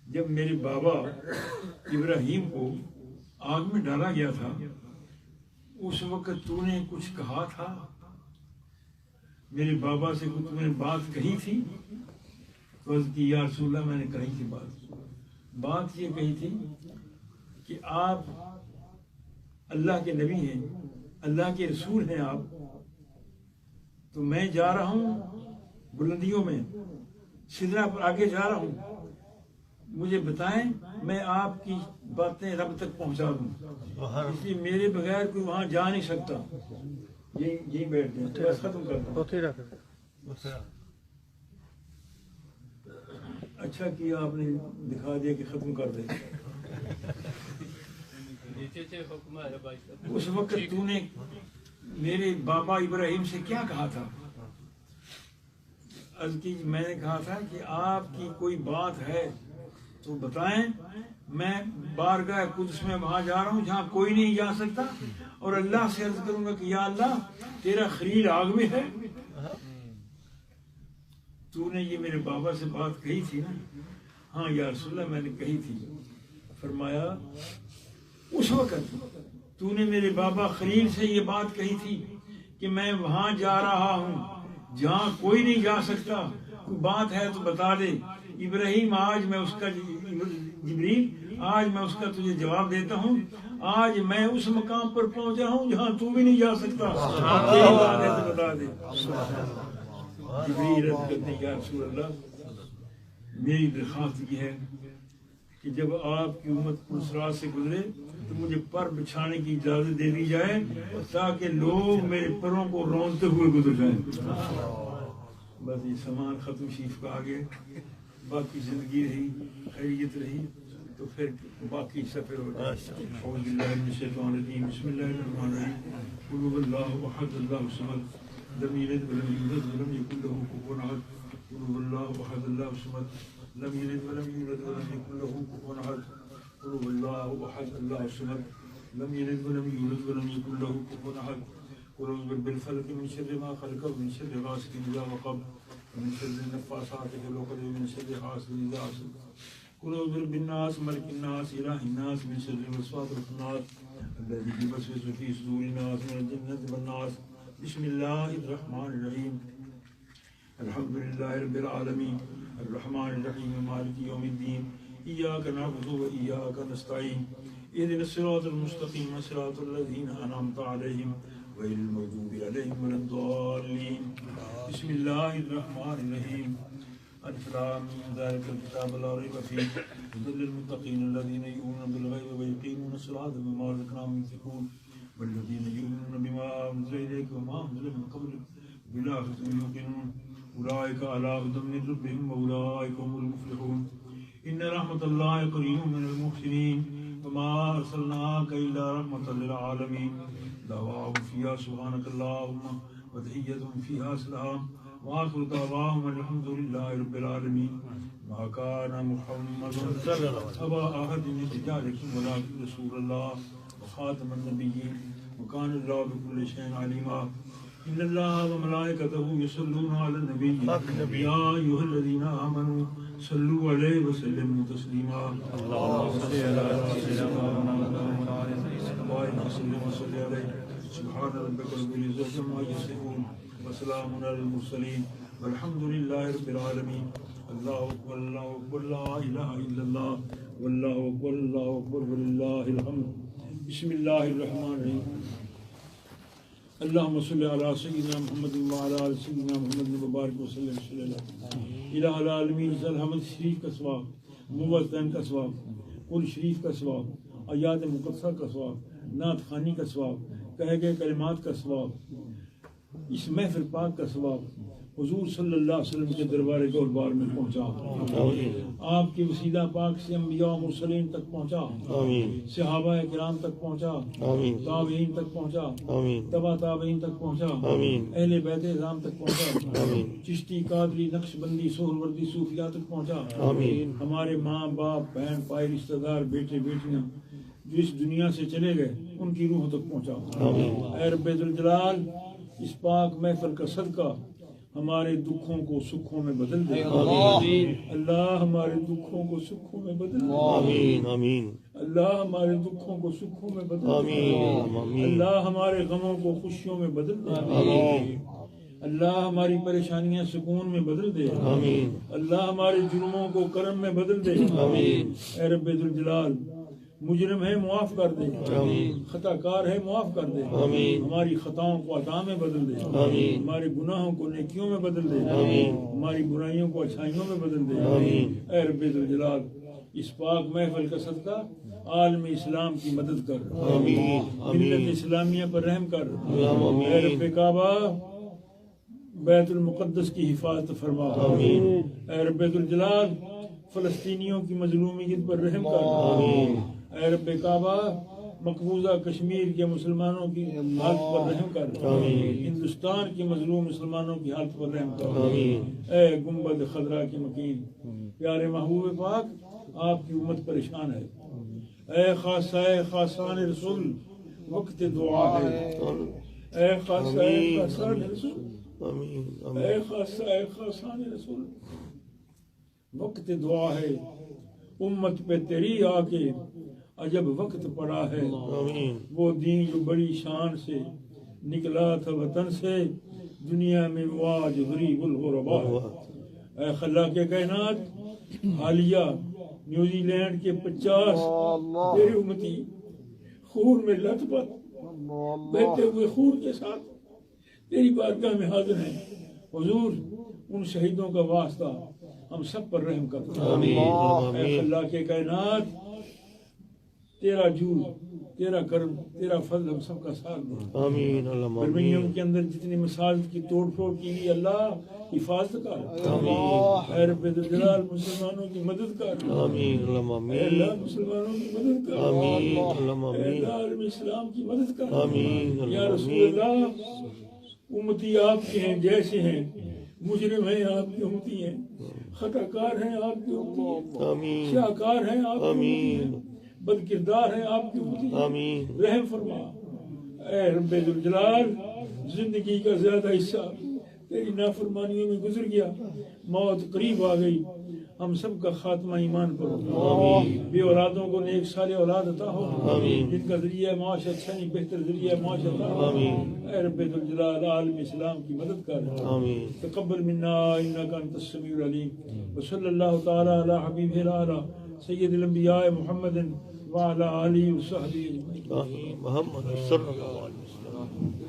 جب میرے بابا ابراہیم کو آگ میں ڈالا گیا تھا اس وقت تو نے کچھ کہا تھا میرے بابا سے، کچھ میں نے بات کہی تھی؟ تو عرض کی یا رسول اللہ میں نے کہی تھی بات یہ کہی تھی کہ آپ اللہ کے نبی ہیں، اللہ کے رسول ہیں آپ، تو میں جا رہا ہوں بلندیوں میں، سدرا پر آگے جا رہا ہوں، مجھے بتائیں میں آپ کی باتیں رب تک پہنچا دوں، اس لیے میرے بغیر کوئی وہاں جا نہیں سکتا۔ یہی بیٹھ جائیں، بس ختم کرتا ہوں۔ اچھا کیا آپ نے دکھا دیا کہ ختم کر دیں۔ اس وقت تو نے میرے بابا ابراہیم سے کیا کہا تھا؟ میں نے کہا تھا کہ آپ کی کوئی بات ہے تو بتائیں، میں بارگاہ قدس میں وہاں جا رہا ہوں جہاں کوئی نہیں جا سکتا، اور اللہ سے عرض کروں گا کہ یا اللہ تیرا خلیل آگ میں ہے۔ تو نے یہ میرے بابا سے بات کہی تھی نا؟ ہاں یا رسول اللہ میں نے کہی تھی۔ فرمایا اس وقت تو نے میرے بابا خلیل سے یہ بات کہی تھی کہ میں وہاں جا رہا ہوں جہاں کوئی نہیں جا سکتا، کوئی بات ہے تو بتا دے۔ ابراہیم آج میں اس کا، جبریل آج میں اس کا تجھے جواب دیتا ہوں، آج میں اس مقام پر پہنچا ہوں جہاں تو بھی نہیں جا سکتا، یہی بات ہے تو بتا دے۔ جبریل عرض کرتے ہیں یا رسول اللہ میری درخواست یہ ہے کہ جب آپ کی امت پرسرات سے گزرے تو مجھے پر بچھانے کی اجازت دے دی جائے تاکہ لوگ میرے پروں کو رونتے ہوئے گزر جائیں۔ بس یہ سامان ختم شریف کا آگے، باقی زندگی رہی، خیریت رہی تو پھر باقی سفر ہو جائے۔ اعوذ باللہ من الشیطان الرجیم، بسم اللہ الرحمن الرحیم، قل هو اللہ احد اللہ الصمد لم یلد ولم یولد ولم یکن له کفوا احد، قل هو اللہ احد اللہ الصمد لم یلد ولم یولد ولم یکن له کفوا احد، قل هو اللہ احد اللہ الصمد لم یلد ولم یولد ولم یکن له کفوا احد، قل اعوذ برب الفلق من شر ما خلق ومن شر غاسق اذا وقب ومن شر النفاثات في العقد ومن شر حاسد اذا حسد، قل اعوذ برب الناس ملك الناس اله الناس من شر الوسواس الخناس الذي يوسوس في صدور الناس من الجنة والناس، بسم اللہ الرحمن الرحیم، الحمد للہ رب العالمین، الرحمن الرحیم، مالک یوم الدین، ایاک نعبد و ایاک نستعین، اهدنا الصراط المستقیم صراط الذین انعمت علیہم غیر المغضوب علیہم ولا الضالین، بسم اللہ الرحمن الرحیم، الف لام میم ذلک الکتاب لا ریب فیہ ھدی للمتقین الذین یؤمنون بالغیب ویقیمون الصلاۃ ومما رزقناهم ينفقون والذین یؤمنون بما انزل الیک وما انزل من قبلک بالآخرۃ هم یوقنون اولئک علی ھدی من ربہم واولئک هم المفلحون، ان رحمۃ اللہ قریب من المحسنین وما ارسلناک الا رحمۃ للعالمین، دعواهم فیہا سبحانک اللہم وتحیتهم فیہا سلام وآخر دعواهم الحمد للہ رب العالمین، ما کان محمد ابا احد من رجالکم ولکن رسول اللہ وخاتم النبیین وکان اللہ بکل شیء علیما، ان اللہ وملائکتہ یصلون علی النبی یا ایھا الذین آمنوا صلوا علیہ وسلموا تسلیما، اللہم صل علی سیدنا محمد وعلى آلہ وصحبہ علیہ، سبحان ربک رب العزۃ عما یصفون وسلام علی المرسلین والحمد للہ رب العالمین، اللہ اکبر اللہ اکبر لا الہ الا اللہ واللہ اکبر وللہ الحمد، بسم اللہ الرحمن الرحیم، اللہم صلی علی سیدنا محمد وعلی آل سیدنا محمد مبارک وسلم صلی اللہ الہ العالمین، حمد شریف کا ثواب، موطن کا ثواب، قل شریف کا ثواب، آیات مقدسہ کا ثواب، نعت خوانی کا ثواب، کہے گئے کلمات کا ثواب، اس محفل پاک کا ثواب حضور صلی اللہ علیہ وسلم کے دربار گولبار میں پہنچا، آپ کے وسیلہ پاک سے انبیاء و مرسلین تک پہنچا، صحابہ کرام تک پہنچا، تابعین تک پہنچا، تبع تابعین تک پہنچا، اہل بیت اعظام تک پہنچا، چشتی قادری نقش بندی سہروردی صوفیہ تک پہنچا، ہمارے ماں باپ بہن بھائی رشتہ دار بیٹے بیٹیاں جو اس دنیا سے چلے گئے ان کی روح تک پہنچا، اے رب ذوالجلال اس پاک محفل کا صدقہ ہمارے دکھوں کو سکھوں میں بدل دے، اللہ ہمارے دکھوں کو سکھوں میں بدل دے، آمین آمین۔ اللہ ہمارے دکھوں کو سکھوں میں بدل دے آمین آمین اللہ ہمارے غموں کو خوشیوں میں بدل دے آمین اللہ ہماری پریشانیاں سکون میں بدل دے آمین اللہ ہمارے جرموں کو کرم میں بدل دے آمین اے رب ذوالجلال مجرم ہے معاف کر دے آمین خطا کار ہے معاف کر دے آمین ہماری خطاؤں کو عطا میں بدل دے آمین ہمارے گناہوں کو نیکیوں میں بدل دے آمین ہماری برائیوں کو اچھائیوں میں بدل دے آمین اے رب ذوالجلال اس پاک محفل کا صدقہ عالم اسلام کی مدد کر آمین ملت آمین اسلامیہ پر رحم کر اللہم اے رب آمین کعبہ بیت المقدس کی حفاظت فرما آمین اے رب ذوالجلال فلسطینیوں کی مظلومیت پر رحم کر آمین اے رب کعبہ مقبوضہ کشمیر کے مسلمانوں کی حالت پر رحم کر آمین ہندوستان کے مظلوم مسلمانوں کی حالت پر رحم کر آمین اے گنبد خضرا کی مکین پیارے محبوب پاک آپ کی امت پریشان ہے اے خاصہ خاصان رسول وقت دعا ہے اے خاصہ خاصان رسول آمین اے خاصہ خاصان رسول وقت دعا ہے امت پہ تیری آ کے عجب وقت پڑا ہے آمین وہ دین جو بڑی شان سے نکلا تھا وطن سے دنیا میں واج غریب الغربا ہے اے خلاق کائنات حالیہ نیوزی لینڈ کے 50 تیرے امتی خون میں لت پت بہتے ہوئے خون کے ساتھ تیری بارگاہ میں حاضر ہیں حضور ان شہیدوں کا واسطہ ہم سب پر رحم کر آمین اے خلاق کائنات تیرا جود تیرا کرم تیرا فضل ہم سب کا ساتھ دے آمین اللہم برمنگم آمین کے اندر جتنی مساجد کی توڑ پھوڑ کی گئی اللہ حفاظت کر آمین اے رب ذوالجلال مسلمانوں کی مدد کر آمین اللہم اے آمین اللہ مسلمانوں کی مدد کر آمین اللہم اے آمین اللہ عالم اسلام کی مدد کر آمین یا اللہم رسول آمین اللہ امتی آپ کے ہیں جیسے ہیں مجرم ہیں آپ کی امتی ہیں خطا کار ہیں آپ کی امتی ہیں آمین سیاکار ہیں آپ کی امتی ہیں آمین بد کردار ہیں آپ کی امتی ہیں آمین رحم فرما اے رب ذوالجلال زندگی کا زیادہ حصہ تیری نافرمانیوں میں گزر گیا موت قریب آ گئی ہم سب کا خاتمہ ایمان پر ہو آمین بے اولادوں کو نیک سارے اولاد عطا ہو آمین جن کا ذریعہ معاش اچھا نہیں بہتر ذریعہ معاش عطا ہو آمین اے رب ذوالجلال عالم اسلام کی مدد کر آمین تقبل منا انك انت السميع العليم وصلى الله تعالى على حبيبه الاعلى سيد الانبياء محمد وعلى اله وصحبه اجمعين آمین محمد صلی اللہ علیہ وسلم